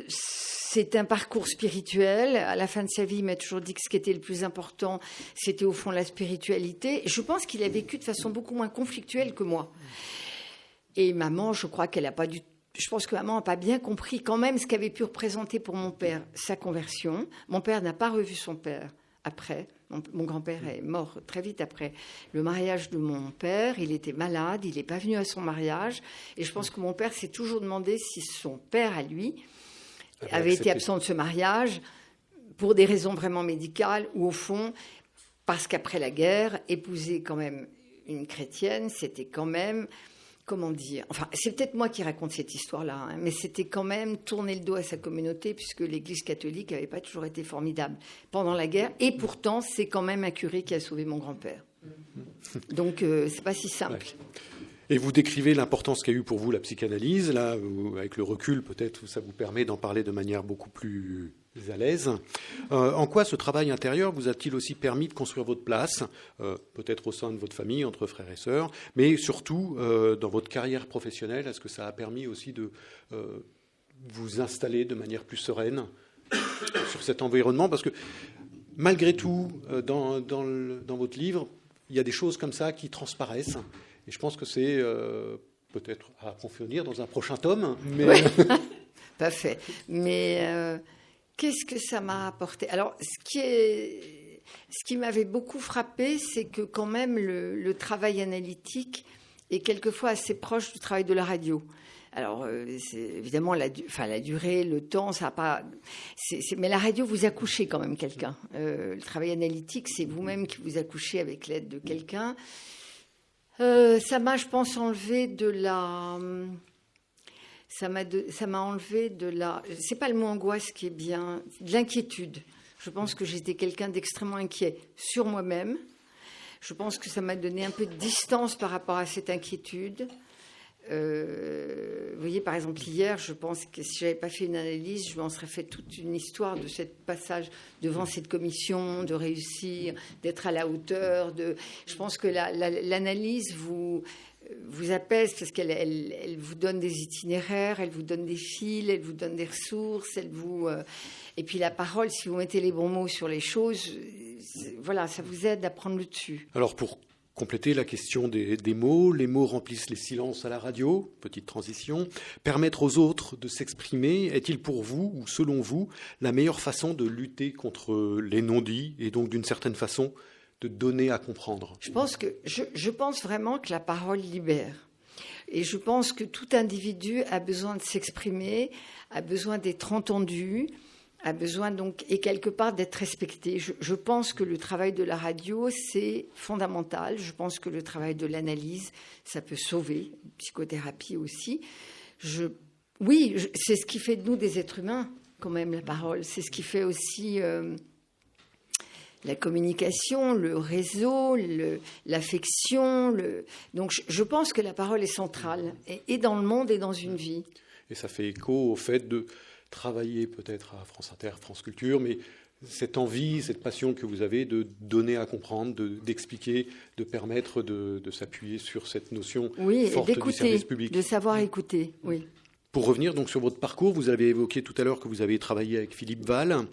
c'est un parcours spirituel. À la fin de sa vie, il m'a toujours dit que ce qui était le plus important, c'était au fond la spiritualité. Je pense qu'il a vécu de façon beaucoup moins conflictuelle que moi. Et maman, je crois qu'elle n'a pas je pense que maman n'a pas bien compris quand même ce qu'avait pu représenter pour mon père sa conversion. Mon père n'a pas revu son père après. Mon grand-père est mort très vite après le mariage de mon père. Il était malade, il n'est pas venu à son mariage. Et je pense que mon père s'est toujours demandé si son père, à lui, avait été absent de ce mariage pour des raisons vraiment médicales ou au fond parce qu'après la guerre, épouser quand même une chrétienne, c'était quand même, comment dire, enfin c'est peut-être moi qui raconte cette histoire-là, mais c'était quand même tourner le dos à sa communauté puisque l'Église catholique n'avait pas toujours été formidable pendant la guerre et pourtant c'est quand même un curé qui a sauvé mon grand-père. Donc c'est pas si simple. Et vous décrivez l'importance qu'a eu pour vous la psychanalyse. Là, avec le recul, peut-être, ça vous permet d'en parler de manière beaucoup plus à l'aise. En quoi ce travail intérieur vous a-t-il aussi permis de construire votre place, peut-être au sein de votre famille, entre frères et sœurs, mais surtout dans votre carrière professionnelle? Est-ce que ça a permis aussi de vous installer de manière plus sereine sur cet environnement? Parce que malgré tout, dans votre livre, il y a des choses comme ça qui transparaissent. Et je pense que c'est peut-être à approfondir dans un prochain tome. Mais... Oui, pas fait. Mais qu'est-ce que ça m'a apporté? Alors, ce qui m'avait beaucoup frappé, c'est que quand même le travail analytique est quelquefois assez proche du travail de la radio. Alors, évidemment, la durée, le temps, ça n'a pas... mais la radio vous accouchez quand même quelqu'un. Le travail analytique, c'est vous-même qui vous accouchez avec l'aide de quelqu'un. Ça m'a, je pense, enlevé de la... Ça m'a enlevé de la... C'est pas le mot angoisse qui est bien... De l'inquiétude. Je pense que j'étais quelqu'un d'extrêmement inquiet sur moi-même. Je pense que ça m'a donné un peu de distance par rapport à cette inquiétude. Vous voyez, par exemple, hier, je pense que si je n'avais pas fait une analyse, je m'en serais fait toute une histoire de ce passage devant cette commission, de réussir, d'être à la hauteur. Je pense que l'analyse vous apaise parce qu'elle vous donne des itinéraires, elle vous donne des fils, elle vous donne des ressources, et puis la parole, si vous mettez les bons mots sur les choses, voilà, ça vous aide à prendre le dessus. Alors pour compléter la question des mots, les mots remplissent les silences à la radio, petite transition. Permettre aux autres de s'exprimer est-il pour vous, ou selon vous, la meilleure façon de lutter contre les non-dits et donc d'une certaine façon de donner à comprendre? Je pense vraiment que la parole libère. Et je pense que tout individu a besoin de s'exprimer, a besoin d'être entendu, a besoin donc, et quelque part d'être respecté. Je pense que le travail de la radio, c'est fondamental. Je pense que le travail de l'analyse, ça peut sauver, psychothérapie aussi. C'est ce qui fait de nous des êtres humains, quand même, la parole. C'est ce qui fait aussi la communication, le réseau, l'affection. Donc je pense que la parole est centrale, et dans le monde et dans une vie. Et ça fait écho au fait de travailler peut-être à France Inter, France Culture, mais cette envie, cette passion que vous avez de donner à comprendre, d'expliquer, de permettre de s'appuyer sur cette notion forte du service public. De savoir écouter, oui. Pour revenir donc sur votre parcours, vous avez évoqué tout à l'heure que vous avez travaillé avec Philippe Val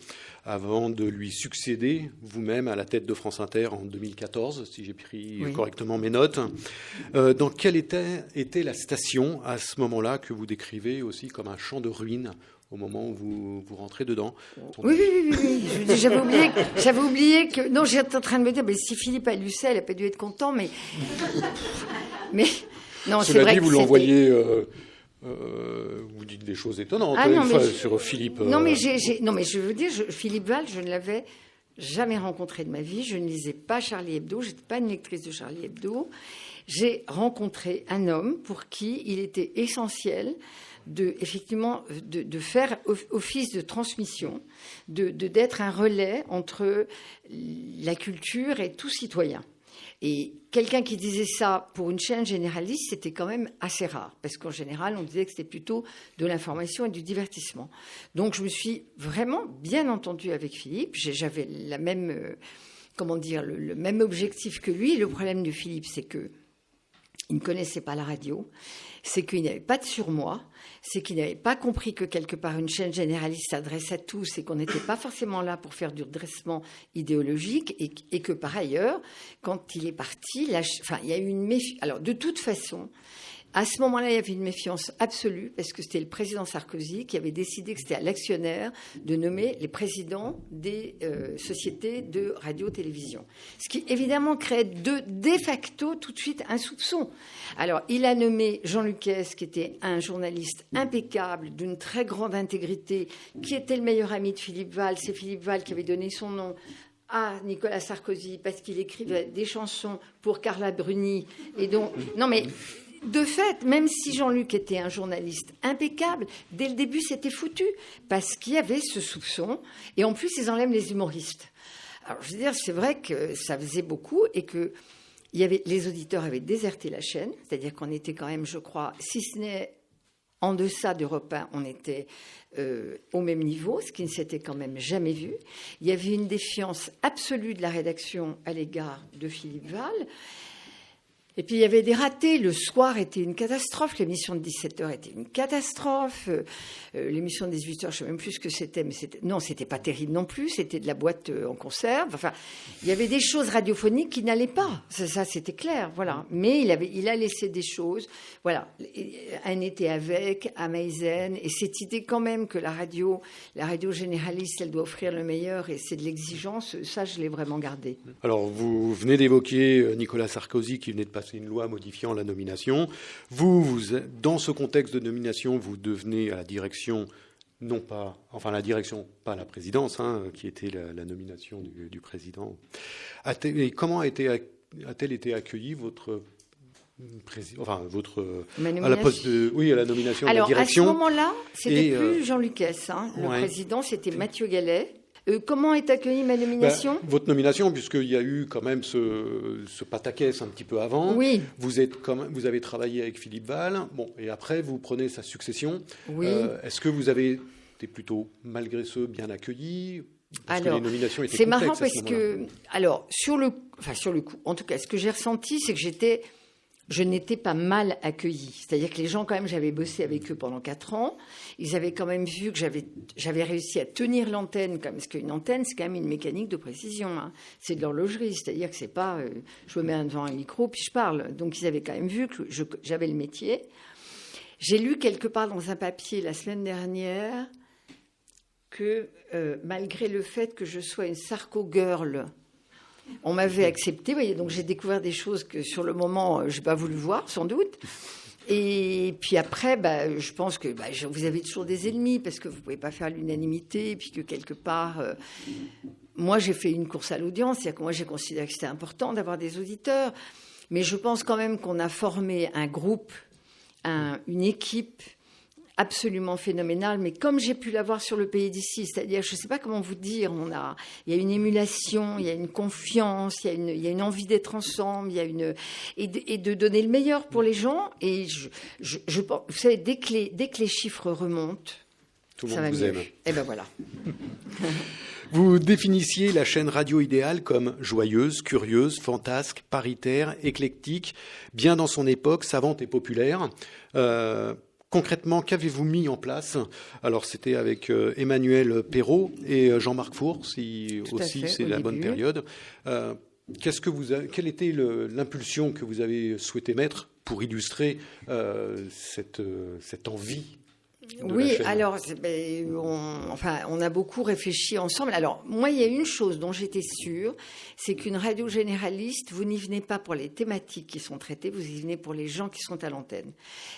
avant de lui succéder vous-même à la tête de France Inter en 2014, si j'ai pris correctement mes notes. Dans quelle était la station à ce moment-là que vous décrivez aussi comme un champ de ruines au moment où vous rentrez dedans? Oui. J'avais oublié que... Non, j'étais en train de me dire, mais si Philippe a lu ça, elle n'a pas dû être content, mais non, c'est vrai dit, que vous l'envoyez... vous dites des choses étonnantes sur Philippe. Non, mais je veux dire, Philippe Val, je ne l'avais jamais rencontré de ma vie. Je ne lisais pas Charlie Hebdo. Je n'étais pas une lectrice de Charlie Hebdo. J'ai rencontré un homme pour qui il était essentiel de faire office de transmission, d'être un relais entre la culture et tout citoyen. Et quelqu'un qui disait ça pour une chaîne généraliste, c'était quand même assez rare, parce qu'en général, on disait que c'était plutôt de l'information et du divertissement. Donc, je me suis vraiment bien entendue avec Philippe. J'avais la même, le même objectif que lui. Le problème de Philippe, c'est que il ne connaissait pas la radio, c'est qu'il n'avait pas de surmoi, c'est qu'il n'avait pas compris que quelque part une chaîne généraliste s'adresse à tous et qu'on n'était pas forcément là pour faire du redressement idéologique et que par ailleurs, quand il est parti, il y a eu une méfiance. Alors de toute façon, à ce moment-là, il y avait une méfiance absolue parce que c'était le président Sarkozy qui avait décidé que c'était à l'actionnaire de nommer les présidents des sociétés de radio-télévision. Ce qui, évidemment, créait de facto tout de suite un soupçon. Alors, il a nommé Jean Lucas, qui était un journaliste impeccable, d'une très grande intégrité, qui était le meilleur ami de Philippe Val. C'est Philippe Val qui avait donné son nom à Nicolas Sarkozy parce qu'il écrivait des chansons pour Carla Bruni. Et donc, non mais... De fait, même si Jean-Luc était un journaliste impeccable, dès le début, c'était foutu, parce qu'il y avait ce soupçon, et en plus, ils enlèvent les humoristes. Alors, je veux dire, c'est vrai que ça faisait beaucoup, et que les auditeurs avaient déserté la chaîne, c'est-à-dire qu'on était quand même, je crois, si ce n'est en deçà d'Europe 1, on était au même niveau, ce qui ne s'était quand même jamais vu. Il y avait une défiance absolue de la rédaction à l'égard de Philippe Val. Et puis, il y avait des ratés. Le soir était une catastrophe. L'émission de 17h était une catastrophe. L'émission de 18h, je ne sais même plus ce que c'était. Mais c'était pas terrible non plus. C'était de la boîte en conserve. Enfin, il y avait des choses radiophoniques qui n'allaient pas. Ça, c'était clair. Voilà. Mais il a laissé des choses. Voilà. Un été avec, à Maïzen. Et cette idée quand même que la radio généraliste, elle doit offrir le meilleur et c'est de l'exigence, ça, je l'ai vraiment gardé. Alors, vous venez d'évoquer Nicolas Sarkozy qui venait de passer une loi modifiant la nomination. Vous, dans ce contexte de nomination, vous devenez à la direction, la direction, pas la présidence, qui était la nomination du président. Comment a-t-elle été accueillie votre à la poste à la nomination de la direction? Alors, à ce moment-là, c'était plus Jean Lucas. Le président, c'était Mathieu Gallet. Comment est accueillie ma nomination? Votre nomination, puisqu'il y a eu quand même ce pataquès un petit peu avant. Oui. Vous avez travaillé avec Philippe Val. Et après, vous prenez sa succession. Oui. Est-ce que vous avez été plutôt, malgré ce, bien accueilli? Parce que les nominations étaient c'est complexes marrant parce que, sur le coup, en tout cas, ce que j'ai ressenti, c'est que je n'étais pas mal accueillie. C'est-à-dire que les gens, quand même, j'avais bossé avec eux pendant 4 ans. Ils avaient quand même vu que j'avais réussi à tenir l'antenne, parce qu'une antenne, c'est quand même une mécanique de précision. C'est de l'horlogerie. C'est-à-dire que c'est pas, je me mets devant un micro, puis je parle. Donc, ils avaient quand même vu que j'avais le métier. J'ai lu quelque part dans un papier la semaine dernière que, malgré le fait que je sois une Sarko-girl, on m'avait accepté, voyez, donc j'ai découvert des choses que sur le moment, je n'ai pas voulu voir, sans doute. Et puis après, je pense que vous avez toujours des ennemis, parce que vous ne pouvez pas faire l'unanimité, et puis que quelque part, moi j'ai fait une course à l'audience, c'est-à-dire que moi j'ai considéré que c'était important d'avoir des auditeurs, mais je pense quand même qu'on a formé un groupe, une équipe absolument phénoménal, mais comme j'ai pu l'avoir sur le Pays d'ici, c'est-à-dire, je ne sais pas comment vous dire, il y a une émulation, il y a une confiance, il y a une envie d'être ensemble, et de donner le meilleur pour les gens. Et je pense, vous savez, dès que les chiffres remontent, tout le ça monde va vous mieux. aime. Et ben voilà. Vous définissiez la chaîne radio idéale comme joyeuse, curieuse, fantasque, paritaire, éclectique, bien dans son époque, savante et populaire. concrètement, qu'avez-vous mis en place? Alors, c'était avec Emmanuel Perrault et Jean-Marc Four, si aussi c'est la bonne période. Quelle était l'impulsion que vous avez souhaité mettre pour illustrer cette envie? Oui, alors, on a beaucoup réfléchi ensemble. Alors, moi, il y a une chose dont j'étais sûre, c'est qu'une radio généraliste, vous n'y venez pas pour les thématiques qui sont traitées, vous y venez pour les gens qui sont à l'antenne.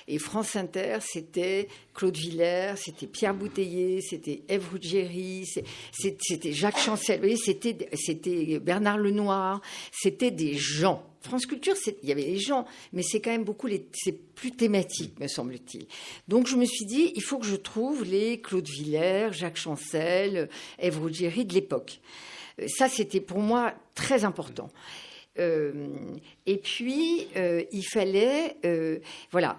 Et France Inter, c'était Claude Villers, c'était Pierre Bouteiller, c'était Ève Ruggieri, c'était Jacques Chancel, vous voyez, c'était Bernard Lenoir, c'était des gens. France Culture, il y avait les gens, mais c'est quand même c'est plus thématique, me semble-t-il. Donc, je me suis dit, il faut que je trouve les Claude Villers, Jacques Chancel, Ève Ruggieri de l'époque. Ça, c'était pour moi très important. Et puis, il fallait...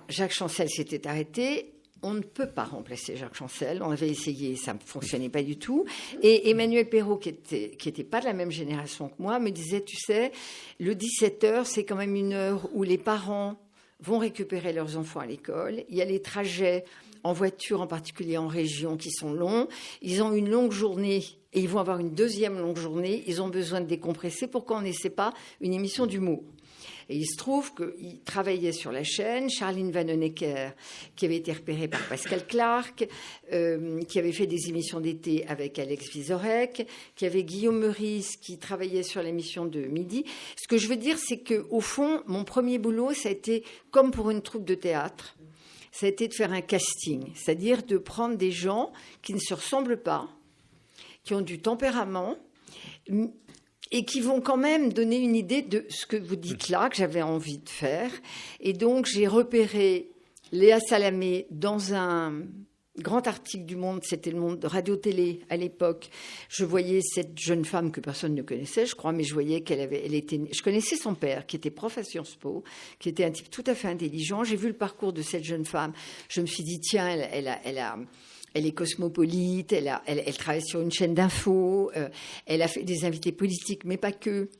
Jacques Chancel s'était arrêté. On ne peut pas remplacer Jacques Chancel. On avait essayé, ça ne fonctionnait pas du tout. Et Emmanuel Perrault, qui était pas de la même génération que moi, me disait, tu sais, le 17h, c'est quand même une heure où les parents vont récupérer leurs enfants à l'école. Il y a les trajets en voiture, en particulier en région, qui sont longs. Ils ont une longue journée et ils vont avoir une deuxième longue journée. Ils ont besoin de décompresser. Pourquoi on n'essaie pas une émission d'humour ? Et il se trouve qu'il travaillait sur la chaîne, Charline Vanhoenacker, qui avait été repérée par Pascal Clark, qui avait fait des émissions d'été avec Alex Vizorek, qui avait Guillaume Meurice, qui travaillait sur l'émission de midi. Ce que je veux dire, c'est qu'au fond, mon premier boulot, ça a été, comme pour une troupe de théâtre, ça a été de faire un casting, c'est-à-dire de prendre des gens qui ne se ressemblent pas, qui ont du tempérament, et qui vont quand même donner une idée de ce que vous dites là, que j'avais envie de faire. Et donc, j'ai repéré Léa Salamé dans un grand article du Monde, c'était le Monde de Radio-Télé à l'époque. Je voyais cette jeune femme que personne ne connaissait, je crois, mais je voyais je connaissais son père, qui était prof à Sciences Po, qui était un type tout à fait intelligent. J'ai vu le parcours de cette jeune femme. Je me suis dit, tiens, elle est cosmopolite, elle travaille sur une chaîne d'infos, elle a fait des invités politiques, mais pas que.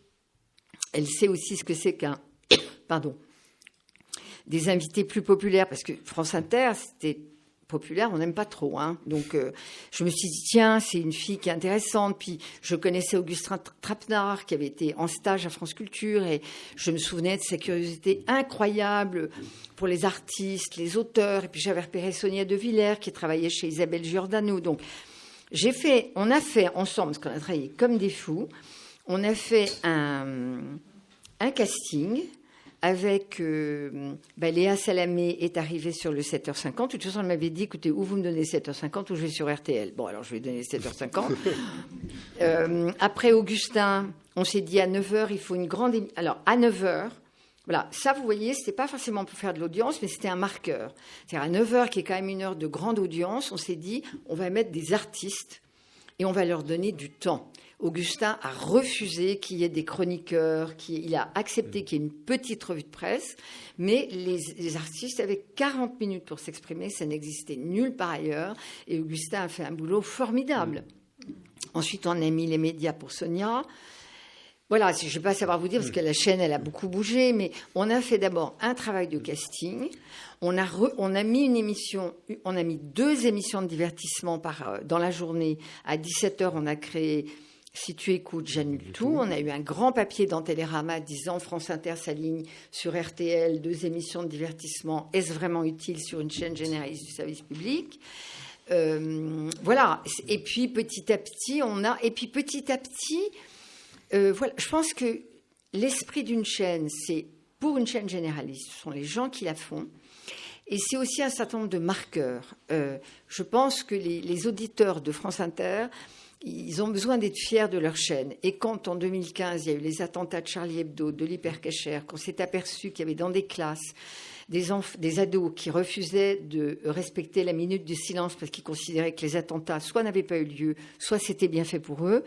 Elle sait aussi ce que c'est des invités plus populaires, parce que France Inter, c'était populaire, on n'aime pas trop. Donc, je me suis dit, tiens, c'est une fille qui est intéressante. Puis, je connaissais Augustin Trapenard, qui avait été en stage à France Culture, et je me souvenais de sa curiosité incroyable pour les artistes, les auteurs. Et puis, j'avais repéré Sonia De Villers, qui travaillait chez Isabelle Giordano. Donc, on a fait ensemble, parce qu'on a travaillé comme des fous, on a fait un casting avec Léa Salamé est arrivée sur le 7h50. De toute façon, elle m'avait dit, écoutez, ou vous me donnez 7h50 ou je vais sur RTL. Bon, alors je vais donner 7h50. Après Augustin, on s'est dit à 9h, il faut une grande... Alors, à 9h, voilà, ça, vous voyez, c'était pas forcément pour faire de l'audience, mais c'était un marqueur. C'est-à-dire à 9h, qui est quand même une heure de grande audience, on s'est dit, on va mettre des artistes et on va leur donner du temps. Augustin a refusé qu'il y ait des chroniqueurs, il a accepté qu'il y ait une petite revue de presse, mais les artistes avaient 40 minutes pour s'exprimer, ça n'existait nulle part ailleurs, et Augustin a fait un boulot formidable. Ensuite, on a mis les médias pour Sonia. Voilà, je ne vais pas savoir vous dire, parce que la chaîne, elle a beaucoup bougé, mais on a fait d'abord un travail de casting. On a mis 2 émissions de divertissement dans la journée. À 17h, on a créé Si tu écoutes, j'annule tout. On a eu un grand papier dans Télérama disant France Inter s'aligne sur RTL, 2 émissions de divertissement. Est-ce vraiment utile sur une chaîne généraliste du service public ? Voilà. Et puis petit à petit, voilà. Je pense que l'esprit d'une chaîne, c'est pour une chaîne généraliste, ce sont les gens qui la font. Et c'est aussi un certain nombre de marqueurs. Je pense que les auditeurs de France Inter, ils ont besoin d'être fiers de leur chaîne. Et quand, en 2015, il y a eu les attentats de Charlie Hebdo, de l'hypercachère, qu'on s'est aperçu qu'il y avait dans des classes des ados qui refusaient de respecter la minute de silence parce qu'ils considéraient que les attentats soit n'avaient pas eu lieu, soit c'était bien fait pour eux,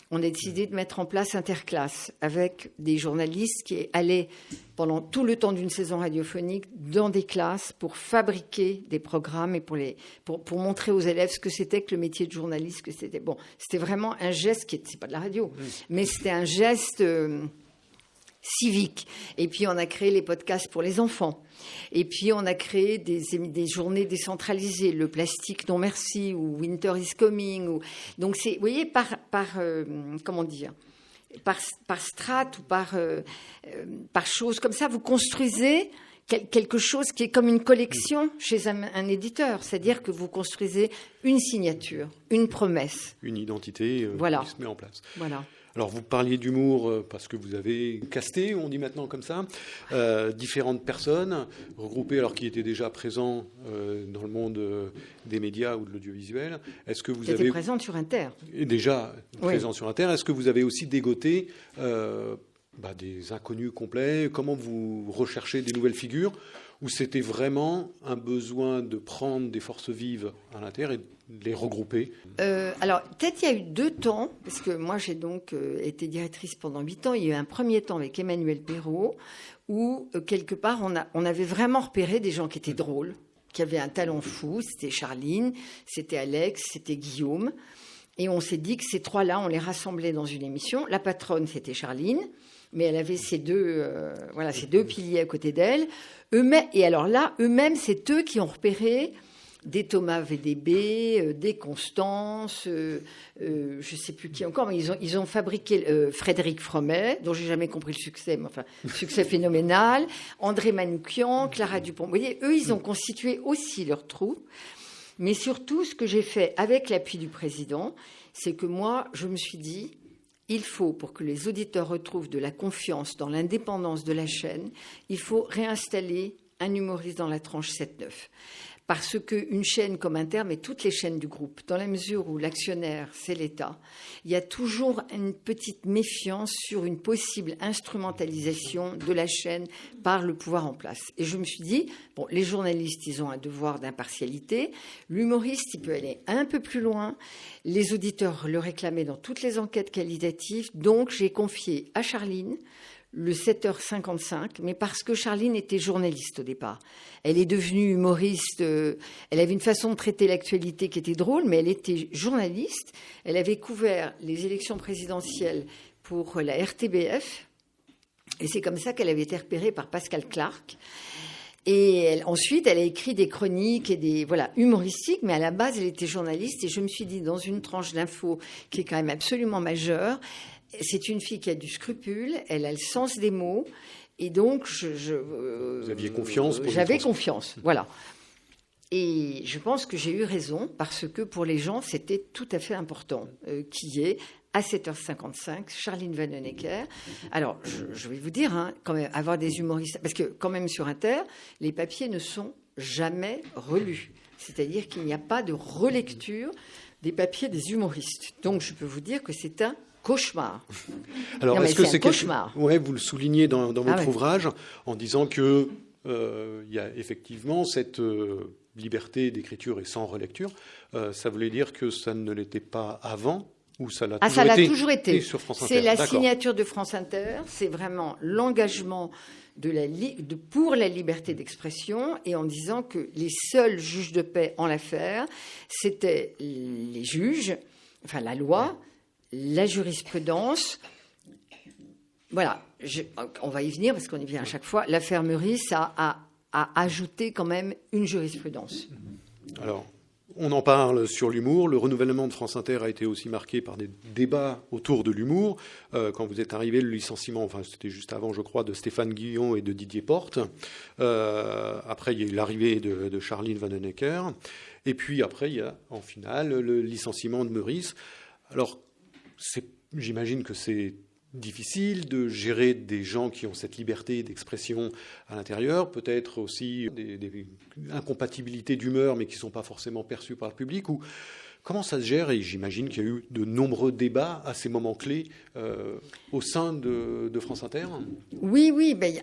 on a décidé de mettre en place Interclasse avec des journalistes qui allaient pendant tout le temps d'une saison radiophonique dans des classes pour fabriquer des programmes et pour montrer aux élèves ce que c'était que le métier de journaliste, que c'était c'était vraiment un geste c'est pas de la radio, mais c'était un geste civique. Et puis, on a créé les podcasts pour les enfants. Et puis, on a créé des journées décentralisées, le plastique non merci ou Winter is coming. Donc, c'est, vous voyez, comment dire, par strate ou par chose comme ça, vous construisez quelque chose qui est comme une collection chez un éditeur. C'est-à-dire que vous construisez une signature, une promesse. Une identité voilà. Qui se met en place. Voilà. Alors, vous parliez d'humour parce que vous avez casté, on dit maintenant comme ça, différentes personnes regroupées, alors qui étaient déjà présents dans le monde des médias ou de l'audiovisuel. Est-ce que vous avez présente sur Inter. Déjà présent sur Inter. Est-ce que vous avez aussi dégoté des inconnus complets? Comment vous recherchez des nouvelles figures? Ou c'était vraiment un besoin de prendre des forces vives à l'Inter et de les regrouper? Alors, peut-être il y a eu 2 temps, parce que moi, j'ai donc été directrice pendant 8 ans. Il y a eu un premier temps avec Emmanuel Perrault, où, quelque part, on avait vraiment repéré des gens qui étaient drôles, qui avaient un talent fou. C'était Charline, c'était Alex, c'était Guillaume. Et on s'est dit que ces 3-là, on les rassemblait dans une émission. La patronne, c'était Charline, mais elle avait ces deux piliers à côté d'elle. Et alors là, eux-mêmes, c'est eux qui ont repéré des Thomas VDB, des Constance, je ne sais plus qui encore, mais ils ont fabriqué Frédéric Fromet, dont j'ai jamais compris le succès, mais enfin, succès phénoménal, André Manoukian, Clara Dupont. Vous voyez, eux, ils ont constitué aussi leur troupe. Mais surtout, ce que j'ai fait avec l'appui du président, c'est que moi, je me suis dit, il faut, pour que les auditeurs retrouvent de la confiance dans l'indépendance de la chaîne, il faut réinstaller un humoriste dans la tranche 7-9. Parce qu'une chaîne comme Inter, mais toutes les chaînes du groupe, dans la mesure où l'actionnaire, c'est l'État, il y a toujours une petite méfiance sur une possible instrumentalisation de la chaîne par le pouvoir en place. Et je me suis dit, bon, les journalistes, ils ont un devoir d'impartialité. L'humoriste, il peut aller un peu plus loin. Les auditeurs le réclamaient dans toutes les enquêtes qualitatives. Donc, j'ai confié à Charline le 7h55, mais parce que Charline était journaliste au départ. Elle est devenue humoriste, elle avait une façon de traiter l'actualité qui était drôle, mais elle était journaliste. Elle avait couvert les élections présidentielles pour la RTBF, et c'est comme ça qu'elle avait été repérée par Pascal Clark. Et ensuite, elle a écrit des chroniques et humoristiques, mais à la base, elle était journaliste, et je me suis dit, dans une tranche d'info qui est quand même absolument majeure, c'est une fille qui a du scrupule, elle a le sens des mots, et donc vous aviez confiance j'avais confiance, voilà. Et je pense que j'ai eu raison, parce que pour les gens, c'était tout à fait important qu'il y ait, à 7h55, Charline Vanhoenacker. Alors, je vais vous dire, quand même, avoir des humoristes, parce que quand même sur Inter, les papiers ne sont jamais relus. C'est-à-dire qu'il n'y a pas de relecture des papiers des humoristes. Donc, je peux vous dire que c'est un cauchemar. Alors, est-ce que c'est un cauchemar? Ouais, vous le soulignez dans votre ouvrage en disant que y a effectivement cette liberté d'écriture et sans relecture. Ça voulait dire que ça ne l'était pas avant, ou ça l'a toujours été sur France Inter? C'est la signature de France Inter. C'est vraiment l'engagement pour la liberté d'expression, et en disant que les seuls juges de paix en l'affaire, c'était les juges, enfin la loi, la jurisprudence. Voilà, on va y venir parce qu'on y vient à chaque fois. L'affaire Meurice a ajouté quand même une jurisprudence. Alors, on en parle sur l'humour. Le renouvellement de France Inter a été aussi marqué par des débats autour de l'humour. Quand vous êtes arrivé, le licenciement, enfin c'était juste avant, je crois, de Stéphane Guillon et de Didier Porte. Après, il y a eu l'arrivée de Charline Vanhoenacker. Et puis après, il y a en finale le licenciement de Meurice. Alors, j'imagine que c'est difficile de gérer des gens qui ont cette liberté d'expression à l'intérieur, peut-être aussi des incompatibilités d'humeur, mais qui ne sont pas forcément perçues par le public. Ou comment ça se gère? Et j'imagine qu'il y a eu de nombreux débats à ces moments clés au sein de France Inter. Oui.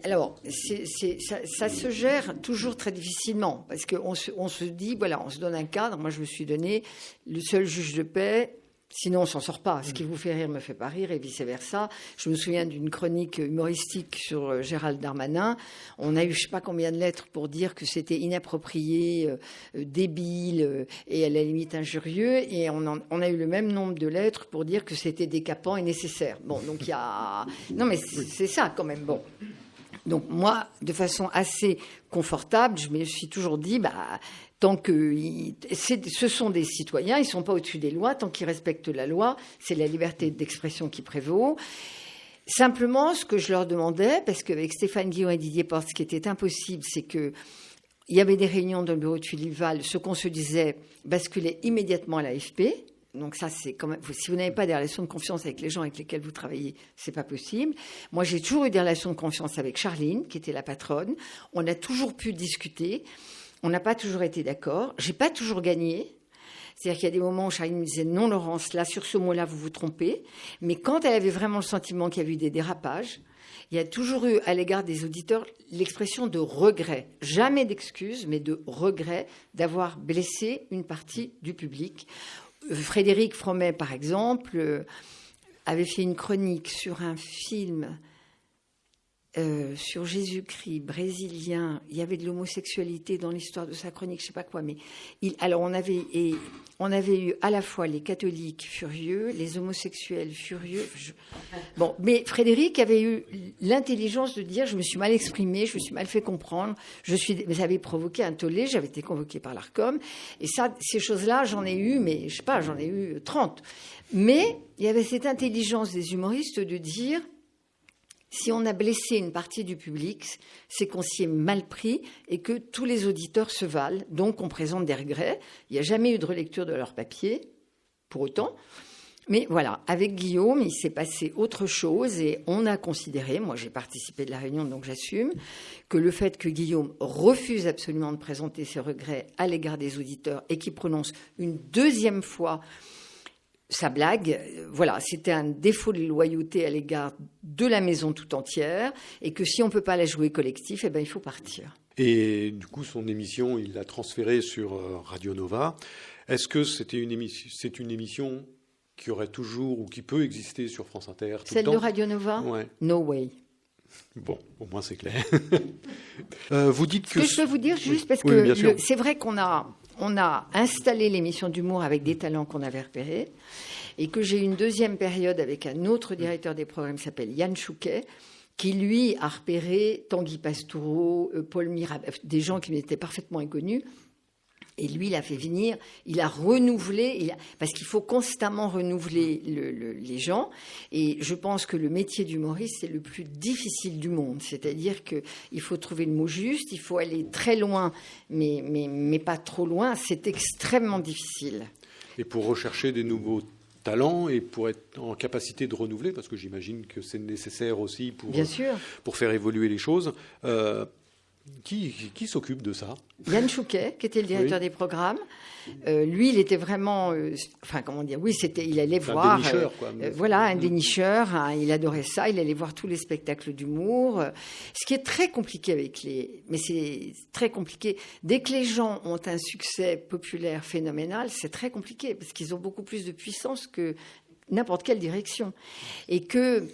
Alors, ça se gère toujours très difficilement, parce qu'on se dit, voilà, on se donne un cadre. Moi, je me suis donné le seul juge de paix, Sinon, on s'en sort pas. Ce qui vous fait rire me fait pas rire et vice-versa. Je me souviens d'une chronique humoristique sur Gérald Darmanin. On a eu je sais pas combien de lettres pour dire que c'était inapproprié, débile et à la limite injurieux. Et on a eu le même nombre de lettres pour dire que c'était décapant et nécessaire. Bon, donc il y a... Non, mais c'est ça quand même. Bon. Donc moi, de façon assez confortable, je me suis toujours dit... Tant que ce sont des citoyens, ils ne sont pas au-dessus des lois. Tant qu'ils respectent la loi, c'est la liberté d'expression qui prévaut. Simplement, ce que je leur demandais, parce qu'avec Stéphane Guillon et Didier Porte, ce qui était impossible, c'est qu'il y avait des réunions dans le bureau de Tulival, ce qu'on se disait basculait immédiatement à l'AFP. Donc ça, c'est quand même... Si vous n'avez pas des relations de confiance avec les gens avec lesquels vous travaillez, c'est pas possible. Moi, j'ai toujours eu des relations de confiance avec Charline, qui était la patronne. On a toujours pu discuter. On n'a pas toujours été d'accord. J'ai pas toujours gagné. C'est-à-dire qu'il y a des moments où Charline me disait « Non, Laurence, là, sur ce mot-là, vous vous trompez ». Mais quand elle avait vraiment le sentiment qu'il y avait eu des dérapages, il y a toujours eu, à l'égard des auditeurs, l'expression de regret. Jamais d'excuse, mais de regret d'avoir blessé une partie du public. Frédéric Fromet, par exemple, avait fait une chronique sur un film... sur Jésus-Christ brésilien, il y avait de l'homosexualité dans l'histoire de sa chronique, je sais pas quoi, mais on avait eu à la fois les catholiques furieux, les homosexuels furieux. Bon, mais Frédéric avait eu l'intelligence de dire je me suis mal exprimé, je me suis mal fait comprendre, ça avait provoqué un tollé, j'avais été convoquée par l'Arcom, et ça, ces choses-là, j'en ai eu, mais je sais pas, j'en ai eu 30. Mais il y avait cette intelligence des humoristes de dire si on a blessé une partie du public, c'est qu'on s'y est mal pris et que tous les auditeurs se valent. Donc, on présente des regrets. Il n'y a jamais eu de relecture de leur papier, pour autant. Mais voilà, avec Guillaume, il s'est passé autre chose et on a considéré, moi j'ai participé de la réunion, donc j'assume, que le fait que Guillaume refuse absolument de présenter ses regrets à l'égard des auditeurs et qu'il prononce une deuxième fois sa blague, voilà, c'était un défaut de loyauté à l'égard de la maison tout entière et que si on ne peut pas la jouer collectif, il faut partir. Et du coup, son émission, il l'a transférée sur Radio Nova. Est-ce que c'est une émission qui aurait toujours ou qui peut exister sur France Inter tout Celle le temps? de Radio Nova? Ouais. No way. Bon, au moins c'est clair. Vous dites que... Ce que je peux vous dire juste parce oui, que c'est vrai qu'on a installé l'émission d'humour avec des talents qu'on avait repérés et que j'ai eu une deuxième période avec un autre directeur des programmes qui s'appelle Yann Chouquet, qui lui a repéré Tanguy Pastoureau, Paul Mirabel, des gens qui m'étaient parfaitement inconnus. Et lui, il a fait venir, il a renouvelé, parce qu'il faut constamment renouveler les gens. Et je pense que le métier d'humoriste, c'est le plus difficile du monde. C'est-à-dire qu'il faut trouver le mot juste, il faut aller très loin, mais pas trop loin. C'est extrêmement difficile. Et pour rechercher des nouveaux talents et pour être en capacité de renouveler, parce que j'imagine que c'est nécessaire aussi pour faire évoluer les choses. Qui s'occupe de ça? Yann Chouquet, qui était le directeur des programmes. Lui, il était vraiment... il allait voir... Un dénicheur, quoi. Un dénicheur. Hein, il adorait ça. Il allait voir tous les spectacles d'humour. Ce qui est très compliqué Mais c'est très compliqué. Dès que les gens ont un succès populaire phénoménal, c'est très compliqué, parce qu'ils ont beaucoup plus de puissance que n'importe quelle direction. Et que...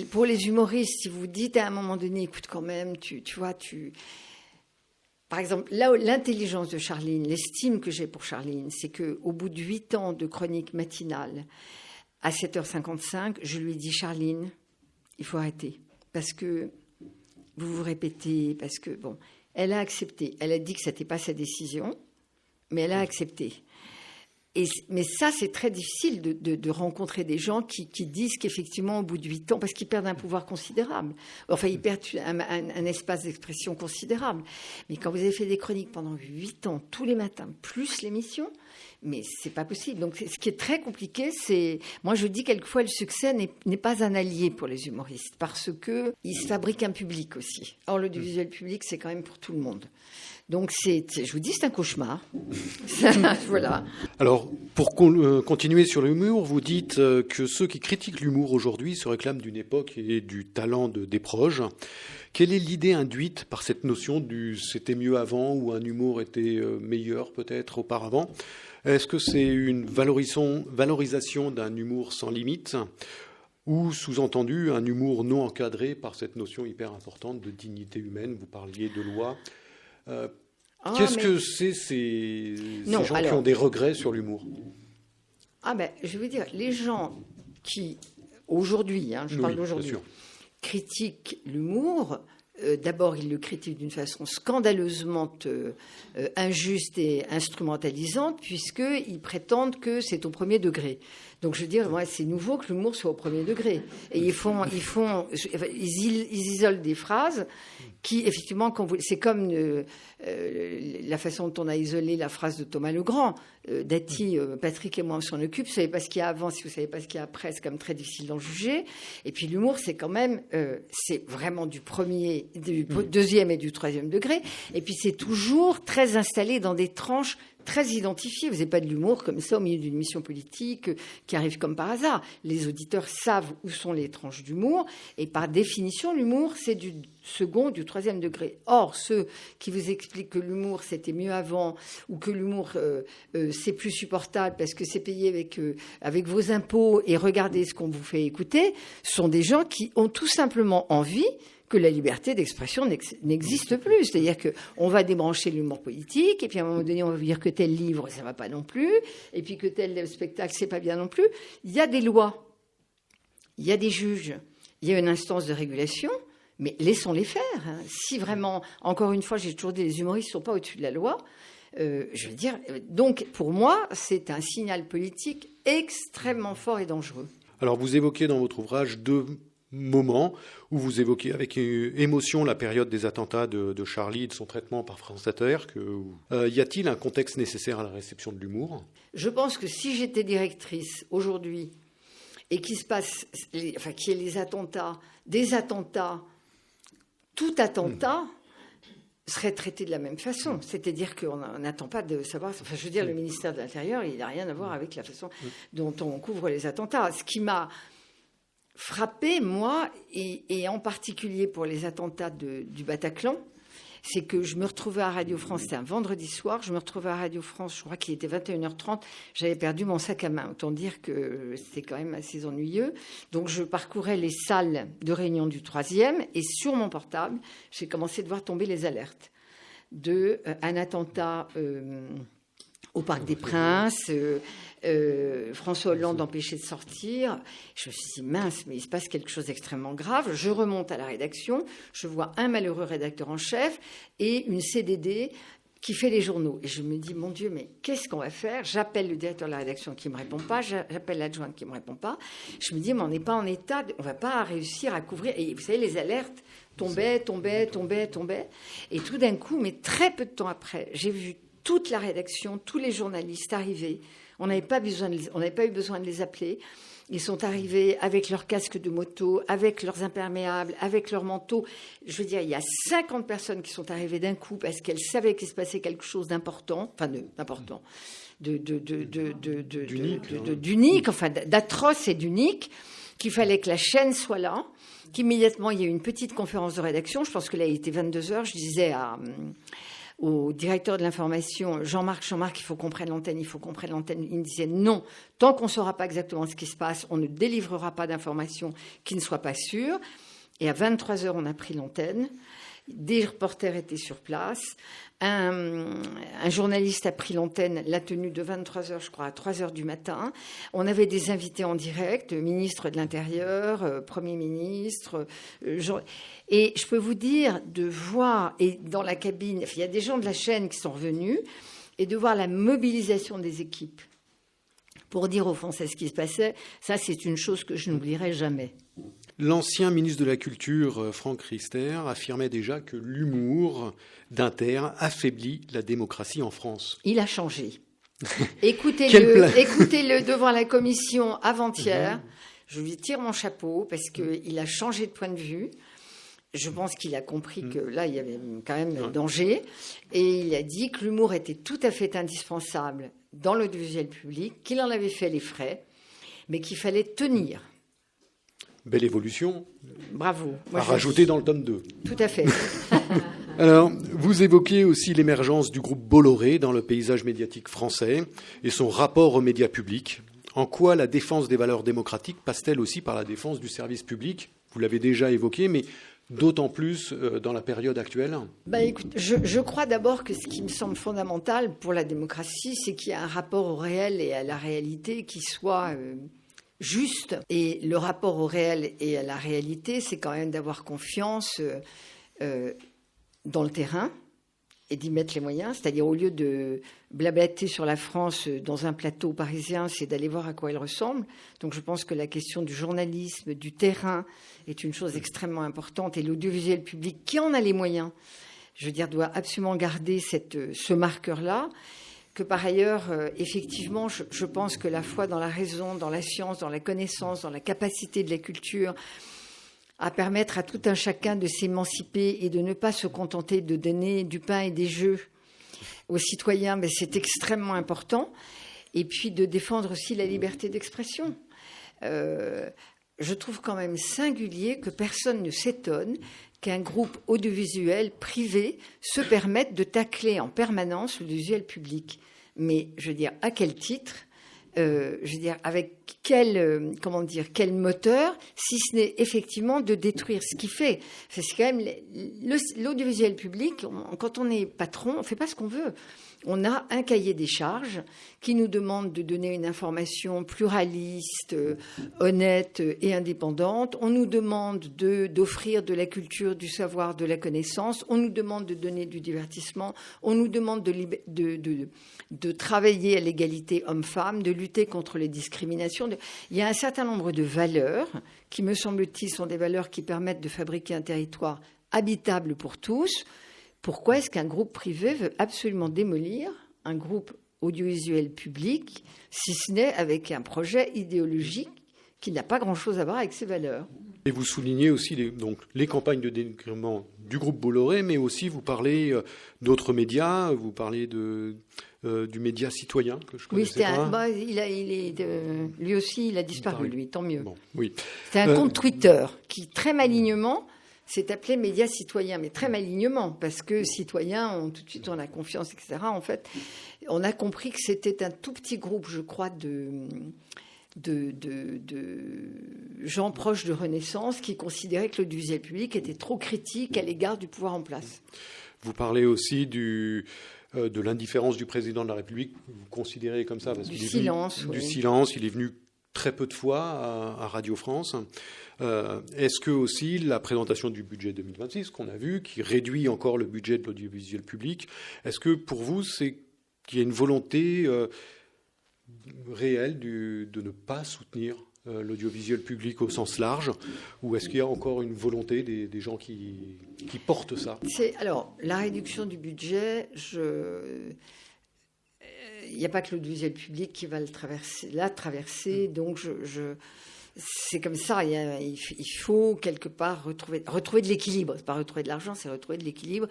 Pour les humoristes, si vous dites à un moment donné, écoute quand même, tu vois, Par exemple, là, l'intelligence de Charline, l'estime que j'ai pour Charline, c'est qu'au bout de 8 ans de chronique matinale, à 7h55, je lui dis, Charline, il faut arrêter. Parce que vous vous répétez, parce que, bon, elle a accepté. Elle a dit que ce n'était pas sa décision, mais elle a accepté. Mais ça, c'est très difficile de rencontrer des gens qui disent qu'effectivement, au bout de 8 ans, parce qu'ils perdent un pouvoir considérable. Enfin, ils perdent un espace d'expression considérable. Mais quand vous avez fait des chroniques pendant 8 ans, tous les matins, plus l'émission, mais c'est pas possible. Donc, ce qui est très compliqué, c'est... Moi, je dis quelquefois, le succès n'est pas un allié pour les humoristes, parce qu'ils se fabriquent un public aussi. Or, l'audiovisuel public, c'est quand même pour tout le monde. Donc, je vous dis, c'est un cauchemar. Voilà. Alors, pour continuer sur l'humour, vous dites que ceux qui critiquent l'humour aujourd'hui se réclament d'une époque et du talent des proches. Quelle est l'idée induite par cette notion du « c'était mieux avant » ou un humour était meilleur peut-être auparavant? Est-ce que c'est une valorisation d'un humour sans limite ou, sous-entendu, un humour non encadré par cette notion hyper importante de dignité humaine? Vous parliez de loi. Qu'est-ce que c'est ces gens qui ont des regrets sur l'humour? Je veux dire, les gens qui, aujourd'hui, je parle d'aujourd'hui, critiquent l'humour, d'abord, ils le critiquent d'une façon scandaleusement injuste et instrumentalisante, puisqu'ils prétendent que c'est au premier degré. Donc, je veux dire, moi, c'est nouveau que l'humour soit au premier degré. Et ils isolent des phrases qui, effectivement, c'est comme la façon dont on a isolé la phrase de Thomas Legrand. Dati, Patrick et moi, on s'en occupe. Vous savez pas ce qu'il y a avant, si vous savez pas ce qu'il y a après, c'est quand même très difficile d'en juger. Et puis l'humour, c'est quand même, c'est vraiment du deuxième et du troisième degré. Et puis c'est toujours très installé dans des tranches très identifiées. Vous n'avez pas de l'humour comme ça au milieu d'une mission politique qui arrive comme par hasard. Les auditeurs savent où sont les tranches d'humour. Et par définition, l'humour, c'est du second, du troisième degré. Or, ceux qui vous expliquent que l'humour, c'était mieux avant, ou que l'humour, c'est plus supportable parce que c'est payé avec vos impôts et regardez ce qu'on vous fait écouter, sont des gens qui ont tout simplement envie que la liberté d'expression n'existe plus. C'est-à-dire qu'on va débrancher l'humour politique, et puis à un moment donné, on va dire que tel livre, ça va pas non plus, et puis que tel spectacle, c'est pas bien non plus. Il y a des lois, il y a des juges, il y a une instance de régulation, mais laissons-les faire. Si vraiment, encore une fois, j'ai toujours dit, les humoristes ne sont pas au-dessus de la loi, je veux dire, donc pour moi, c'est un signal politique extrêmement fort et dangereux. Alors vous évoquez dans votre ouvrage deux moments où vous évoquez avec émotion la période des attentats de Charlie et de son traitement par France Inter. Y a-t-il un contexte nécessaire à la réception de l'humour? Je pense que si j'étais directrice aujourd'hui et qu'il se passe, qu'il y ait des attentats, tout attentat serait traité de la même façon. C'est-à-dire qu'on n'attend pas de savoir... je veux dire, le ministère de l'Intérieur, il n'a rien à voir avec la façon dont on couvre les attentats. Ce qui m'a frappé, moi, et en particulier pour les attentats du Bataclan, c'est que je me retrouvais à Radio France, c'était un vendredi soir, je me retrouvais à Radio France, je crois qu'il était 21h30, j'avais perdu mon sac à main. Autant dire que c'était quand même assez ennuyeux. Donc je parcourais les salles de réunion du 3e et sur mon portable, j'ai commencé de voir tomber les alertes d'un attentat au Parc des Princes, François Hollande empêché de sortir. Je me suis dit, mince, mais il se passe quelque chose d'extrêmement grave. Je remonte à la rédaction, je vois un malheureux rédacteur en chef et une CDD qui fait les journaux. Et je me dis, mon Dieu, mais qu'est-ce qu'on va faire? J'appelle le directeur de la rédaction qui ne me répond pas, j'appelle l'adjointe qui ne me répond pas. Je me dis, mais on n'est pas en état, on ne va pas réussir à couvrir. Et vous savez, les alertes tombaient. Et tout d'un coup, mais très peu de temps après, j'ai vu toute la rédaction, tous les journalistes arriver. On n'avait pas eu besoin de les appeler. Ils sont arrivés avec leurs casques de moto, avec leurs imperméables, avec leurs manteaux. Je veux dire, il y a 50 personnes qui sont arrivées d'un coup parce qu'elles savaient qu'il se passait quelque chose d'important, d'unique, d'atroce et d'unique, qu'il fallait que la chaîne soit là, qu'immédiatement il y a eu une petite conférence de rédaction. Je pense que là, il était 22h. Je disais au directeur de l'information, Jean-Marc, il faut qu'on prenne l'antenne. Il me disait non, tant qu'on ne saura pas exactement ce qui se passe, on ne délivrera pas d'informations qui ne soient pas sûres. Et à 23h, on a pris l'antenne. Des reporters étaient sur place. Un journaliste a pris l'antenne, la tenue de 23h, je crois, à 3h du matin. On avait des invités en direct, ministre de l'Intérieur, Premier ministre. Et je peux vous dire, de voir, et dans la cabine, il y a des gens de la chaîne qui sont revenus, et de voir la mobilisation des équipes pour dire aux Français ce qui se passait, ça, c'est une chose que je n'oublierai jamais. L'ancien ministre de la Culture, Franck Riester, affirmait déjà que l'humour d'Inter affaiblit la démocratie en France. Il a changé. Écoutez-le devant la commission avant-hier. Je lui tire mon chapeau parce qu'il a changé de point de vue. Je pense qu'il a compris que là, il y avait quand même danger. Et il a dit que l'humour était tout à fait indispensable dans l'audiovisuel public, qu'il en avait fait les frais, mais qu'il fallait tenir. Belle évolution. Bravo. À rajouter dans le tome 2. Tout à fait. Alors, vous évoquez aussi l'émergence du groupe Bolloré dans le paysage médiatique français et son rapport aux médias publics. En quoi la défense des valeurs démocratiques passe-t-elle aussi par la défense du service public ? Vous l'avez déjà évoqué, mais d'autant plus dans la période actuelle. Écoute, je crois d'abord que ce qui me semble fondamental pour la démocratie, c'est qu'il y a un rapport au réel et à la réalité qui soit juste. Et le rapport au réel et à la réalité, c'est quand même d'avoir confiance dans le terrain et d'y mettre les moyens. C'est-à-dire, au lieu de blablater sur la France dans un plateau parisien, c'est d'aller voir à quoi elle ressemble. Donc je pense que la question du journalisme, du terrain, est une chose extrêmement importante. Et l'audiovisuel public, qui en a les moyens, je veux dire, doit absolument garder ce marqueur-là. Que par ailleurs, effectivement, je pense que la foi dans la raison, dans la science, dans la connaissance, dans la capacité de la culture, à permettre à tout un chacun de s'émanciper et de ne pas se contenter de donner du pain et des jeux aux citoyens, mais c'est extrêmement important. Et puis de défendre aussi la liberté d'expression. Je trouve quand même singulier que personne ne s'étonne qu'un groupe audiovisuel privé se permette de tacler en permanence l'audiovisuel public. Mais, je veux dire, à quel titre ? Je veux dire, avec quel moteur, si ce n'est effectivement de détruire ce qui fait. C'est quand même l'audiovisuel public, quand on est patron, on ne fait pas ce qu'on veut. On a un cahier des charges qui nous demande de donner une information pluraliste, honnête et indépendante. On nous demande d'offrir de la culture, du savoir, de la connaissance. On nous demande de donner du divertissement. On nous demande de travailler à l'égalité homme-femme, de lutter contre les discriminations. Il y a un certain nombre de valeurs qui, me semble-t-il, sont des valeurs qui permettent de fabriquer un territoire habitable pour tous. Pourquoi est-ce qu'un groupe privé veut absolument démolir un groupe audiovisuel public, si ce n'est avec un projet idéologique qui n'a pas grand-chose à voir avec ses valeurs ? Et vous soulignez aussi les campagnes de dénigrement du groupe Bolloré, mais aussi vous parlez d'autres médias, vous parlez du média citoyen que je connaissais pas. Lui aussi, il a disparu, lui, tant mieux. Bon, oui. C'était un compte Twitter qui, très malignement, s'est appelé Média Citoyen, mais très malignement, parce que citoyens, tout de suite, on a confiance, etc. En fait, on a compris que c'était un tout petit groupe, je crois, de gens proches de Renaissance qui considéraient que l'audiovisuel public était trop critique à l'égard du pouvoir en place. Vous parlez aussi de l'indifférence du président de la République, vous considérez comme ça, parce du silence. Du silence, il est venu très peu de fois à Radio France. Est-ce que aussi la présentation du budget 2026, qu'on a vu, qui réduit encore le budget de l'audiovisuel public, est-ce que pour vous, c'est qu'il y a une volonté réelle de ne pas soutenir l'audiovisuel public au sens large, ou est-ce qu'il y a encore une volonté des gens qui portent ça ? Alors, la réduction du budget, il n'y a pas que l'audiovisuel public qui va la traverser, donc c'est comme ça, il faut quelque part retrouver de l'équilibre. C'est pas retrouver de l'argent, c'est retrouver de l'équilibre.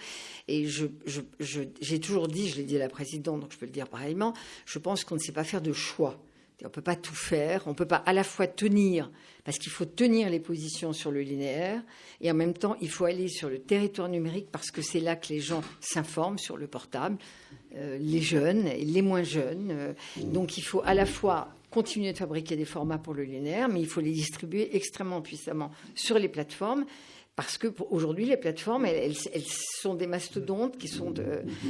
Et j'ai toujours dit, je l'ai dit à la présidente, donc je peux le dire pareillement, je pense qu'on ne sait pas faire de choix. On ne peut pas tout faire, on ne peut pas à la fois tenir, parce qu'il faut tenir les positions sur le linéaire, et en même temps, il faut aller sur le territoire numérique, parce que c'est là que les gens s'informent sur le portable, les jeunes et les moins jeunes. Donc il faut à la fois continuer de fabriquer des formats pour le linéaire, mais il faut les distribuer extrêmement puissamment sur les plateformes, parce que aujourd'hui, les plateformes, elles sont des mastodontes qui sont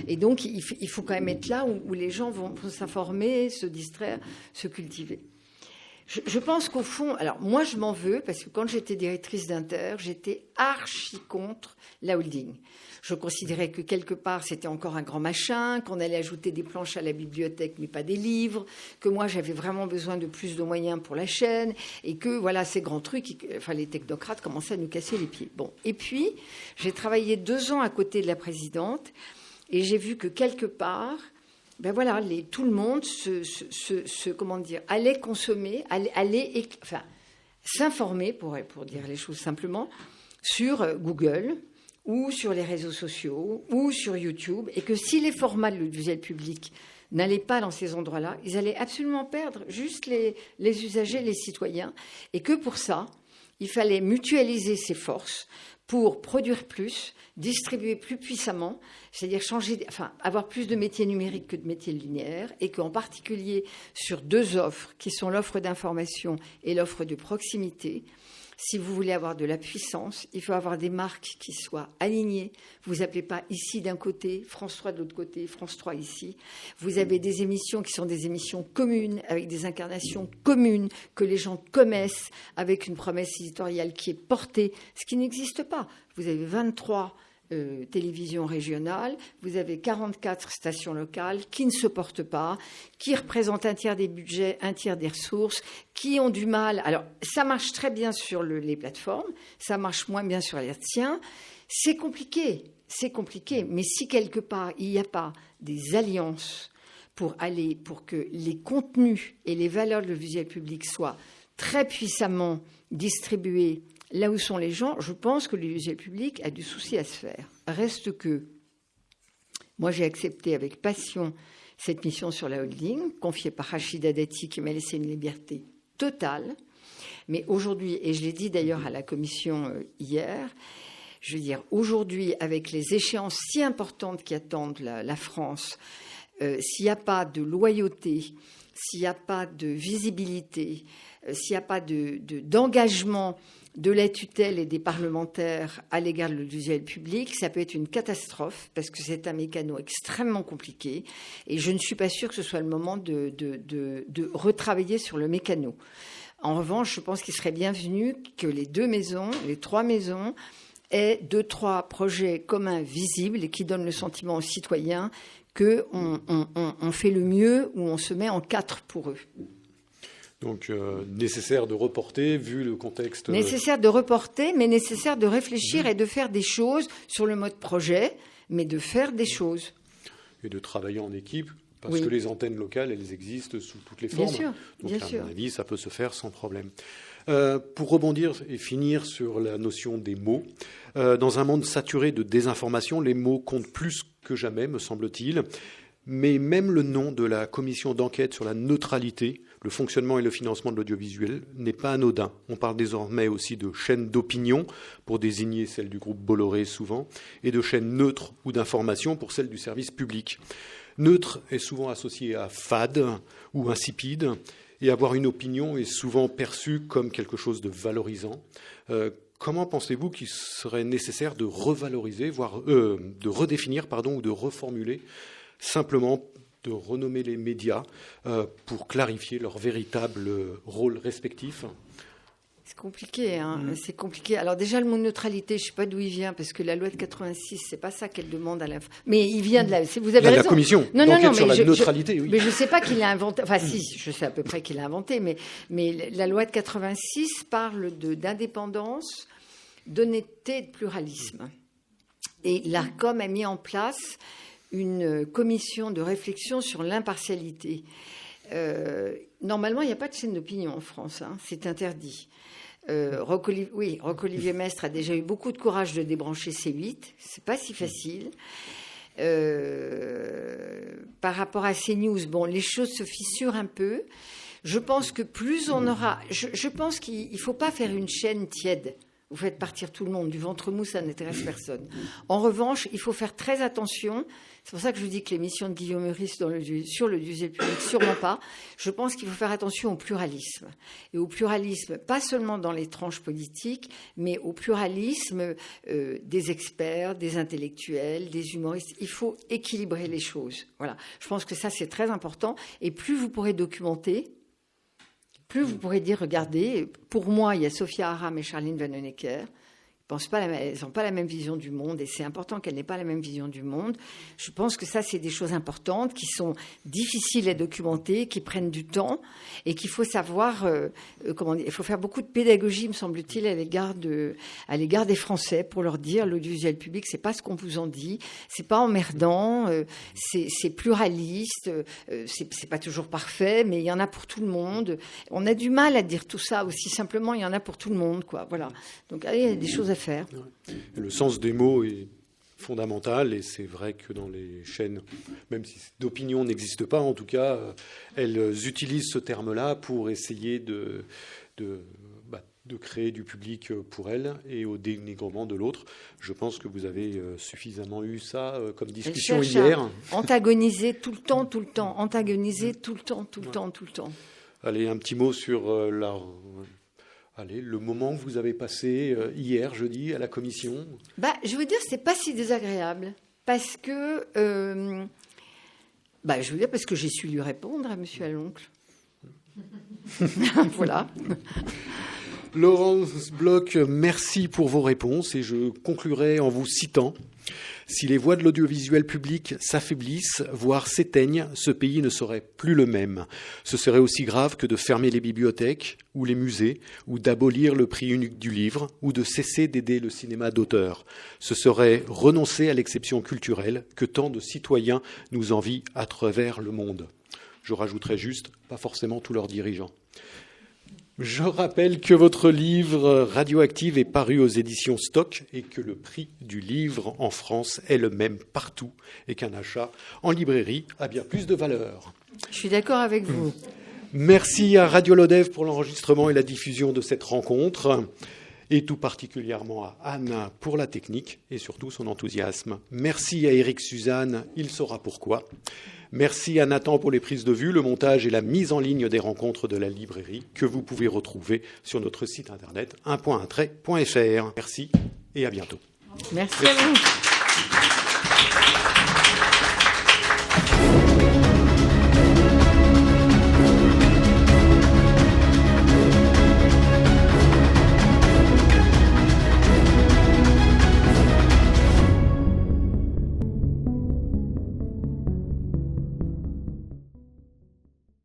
et donc il faut quand même être là où les gens vont s'informer, se distraire, se cultiver. Je pense qu'au fond, alors moi je m'en veux, parce que quand j'étais directrice d'Inter, j'étais archi contre la holding. Je considérais que quelque part c'était encore un grand machin, qu'on allait ajouter des planches à la bibliothèque mais pas des livres, que moi j'avais vraiment besoin de plus de moyens pour la chaîne, et que voilà, ces grands trucs, les technocrates commençaient à nous casser les pieds. Bon, et puis j'ai travaillé 2 ans à côté de la présidente, et j'ai vu que quelque part, tout le monde allait consommer, s'informer, pour dire les choses simplement, sur Google ou sur les réseaux sociaux ou sur YouTube, et que si les formats de l'audiovisuel public n'allaient pas dans ces endroits-là, ils allaient absolument perdre juste les usagers, les citoyens, et que pour ça, Il fallait mutualiser ses forces pour produire plus, distribuer plus puissamment, c'est-à-dire avoir plus de métiers numériques que de métiers linéaires, et qu'en particulier sur 2 offres, qui sont l'offre d'information et l'offre de proximité, si vous voulez avoir de la puissance, il faut avoir des marques qui soient alignées. Vous appelez pas ici d'un côté, France 3 de l'autre côté, France 3 ici. Vous avez des émissions qui sont des émissions communes, avec des incarnations communes, que les gens connaissent, avec une promesse éditoriale qui est portée, ce qui n'existe pas. Vous avez 23 télévisions régionales, vous avez 44 stations locales qui ne se portent pas, qui représentent un tiers des budgets, un tiers des ressources, qui ont du mal. Alors, ça marche très bien sur les plateformes, ça marche moins bien sur les hertziens. C'est compliqué, mais si quelque part il n'y a pas des alliances pour que les contenus et les valeurs de l'audiovisuel public soient très puissamment distribués là où sont les gens, je pense que l'audiovisuel public a du souci à se faire. Reste que, moi j'ai accepté avec passion cette mission sur la holding, confiée par Rachida Dati, qui m'a laissé une liberté totale. Mais aujourd'hui, et je l'ai dit d'ailleurs à la commission hier, je veux dire, aujourd'hui, avec les échéances si importantes qui attendent la France, s'il n'y a pas de loyauté, s'il n'y a pas de visibilité, s'il n'y a pas d'engagement de la tutelle et des parlementaires à l'égard de l'audiovisuel public, ça peut être une catastrophe parce que c'est un mécano extrêmement compliqué et je ne suis pas sûre que ce soit le moment de retravailler sur le mécano. En revanche, je pense qu'il serait bienvenu que les 3 maisons aient 2-3 projets communs visibles et qui donnent le sentiment aux citoyens qu'on fait le mieux ou on se met en 4 pour eux. Donc, nécessaire de reporter, vu le contexte. Nécessaire de reporter, mais nécessaire de réfléchir et de faire des choses sur le mode projet, mais de faire des choses. Et de travailler en équipe, parce que les antennes locales, elles existent sous toutes les formes. Bien sûr, donc, bien sûr. À mon avis, ça peut se faire sans problème. Pour rebondir et finir sur la notion des mots, dans un monde saturé de désinformation, les mots comptent plus que jamais, me semble-t-il. Mais même le nom de la commission d'enquête sur la neutralité, le fonctionnement et le financement de l'audiovisuel n'est pas anodin. On parle désormais aussi de chaînes d'opinion, pour désigner celle du groupe Bolloré souvent, et de chaînes neutres ou d'information pour celle du service public. Neutre est souvent associé à fade ou insipide, et avoir une opinion est souvent perçu comme quelque chose de valorisant. Comment pensez-vous qu'il serait nécessaire de revaloriser, voire de redéfinir, ou de reformuler simplement de renommer les médias pour clarifier leur véritable rôle respectif? C'est compliqué, hein. C'est compliqué. Alors déjà, le mot neutralité, je ne sais pas d'où il vient, parce que la loi de 86, c'est pas ça qu'elle demande à la... Mais il vient de la... Vous avez raison. La commission d'enquête sur la neutralité, oui. Mais je ne sais pas qui l'a inventé. Enfin, si, je sais à peu près qui l'a inventé, mais la loi de 86 parle d'indépendance, d'honnêteté et de pluralisme. Et l'ARCOM a mis en place une commission de réflexion sur l'impartialité. Normalement, il n'y a pas de chaîne d'opinion en France, hein, c'est interdit. Roch-Olivier Mestre a déjà eu beaucoup de courage de débrancher C8, c'est pas si facile. Par rapport à CNews, bon, les choses se fissurent un peu. Je pense que plus on aura... Je pense qu'il ne faut pas faire une chaîne tiède. Vous faites partir tout le monde. Du ventre mou, ça n'intéresse personne. En revanche, il faut faire très attention. C'est pour ça que je vous dis que l'émission de Guillaume Meurice sur l'audiovisuel public, sûrement pas. Je pense qu'il faut faire attention au pluralisme. Et au pluralisme, pas seulement dans les tranches politiques, mais au pluralisme des experts, des intellectuels, des humoristes. Il faut équilibrer les choses. Voilà. Je pense que ça, c'est très important. Et plus vous pourrez documenter, plus vous pourrez dire, regardez, pour moi, il y a Sophia Aram et Charline Vanhoenacker. Elles n'ont pas la même vision du monde et c'est important qu'elles n'aient pas la même vision du monde. Je pense que ça, c'est des choses importantes qui sont difficiles à documenter, qui prennent du temps et qu'il faut savoir, il faut faire beaucoup de pédagogie, me semble-t-il, à l'égard des Français pour leur dire l'audiovisuel public, c'est pas ce qu'on vous en dit, c'est pas emmerdant, c'est pluraliste, c'est pas toujours parfait, mais il y en a pour tout le monde. On a du mal à dire tout ça aussi simplement, il y en a pour tout le monde, quoi. Voilà. Donc, allez, il y a des choses à faire. Le sens des mots est fondamental et c'est vrai que dans les chaînes, même si d'opinion n'existe pas, en tout cas, elles utilisent ce terme-là pour essayer de créer du public pour elle et au dénigrement de l'autre. Je pense que vous avez suffisamment eu ça comme discussion hier. Antagoniser tout le temps, antagoniser tout le temps. Allez, un petit mot sur le moment que vous avez passé hier, jeudi, à la commission. Je veux dire, c'est pas si désagréable parce que parce que j'ai su lui répondre à Monsieur Aloncle. Voilà. Laurence Bloch, merci pour vos réponses et je conclurai en vous citant. Si les voix de l'audiovisuel public s'affaiblissent, voire s'éteignent, ce pays ne serait plus le même. Ce serait aussi grave que de fermer les bibliothèques ou les musées, ou d'abolir le prix unique du livre, ou de cesser d'aider le cinéma d'auteur. Ce serait renoncer à l'exception culturelle que tant de citoyens nous envient à travers le monde. Je rajouterai juste, pas forcément tous leurs dirigeants. Je rappelle que votre livre Radioactive est paru aux éditions Stock et que le prix du livre en France est le même partout et qu'un achat en librairie a bien plus de valeur. Je suis d'accord avec vous. Merci à Radio Lodève pour l'enregistrement et la diffusion de cette rencontre et tout particulièrement à Anne pour la technique et surtout son enthousiasme. Merci à Éric Suzanne, il saura pourquoi. Merci à Nathan pour les prises de vue, le montage et la mise en ligne des rencontres de la librairie que vous pouvez retrouver sur notre site internet un.trait.fr. Merci et à bientôt. Merci à vous.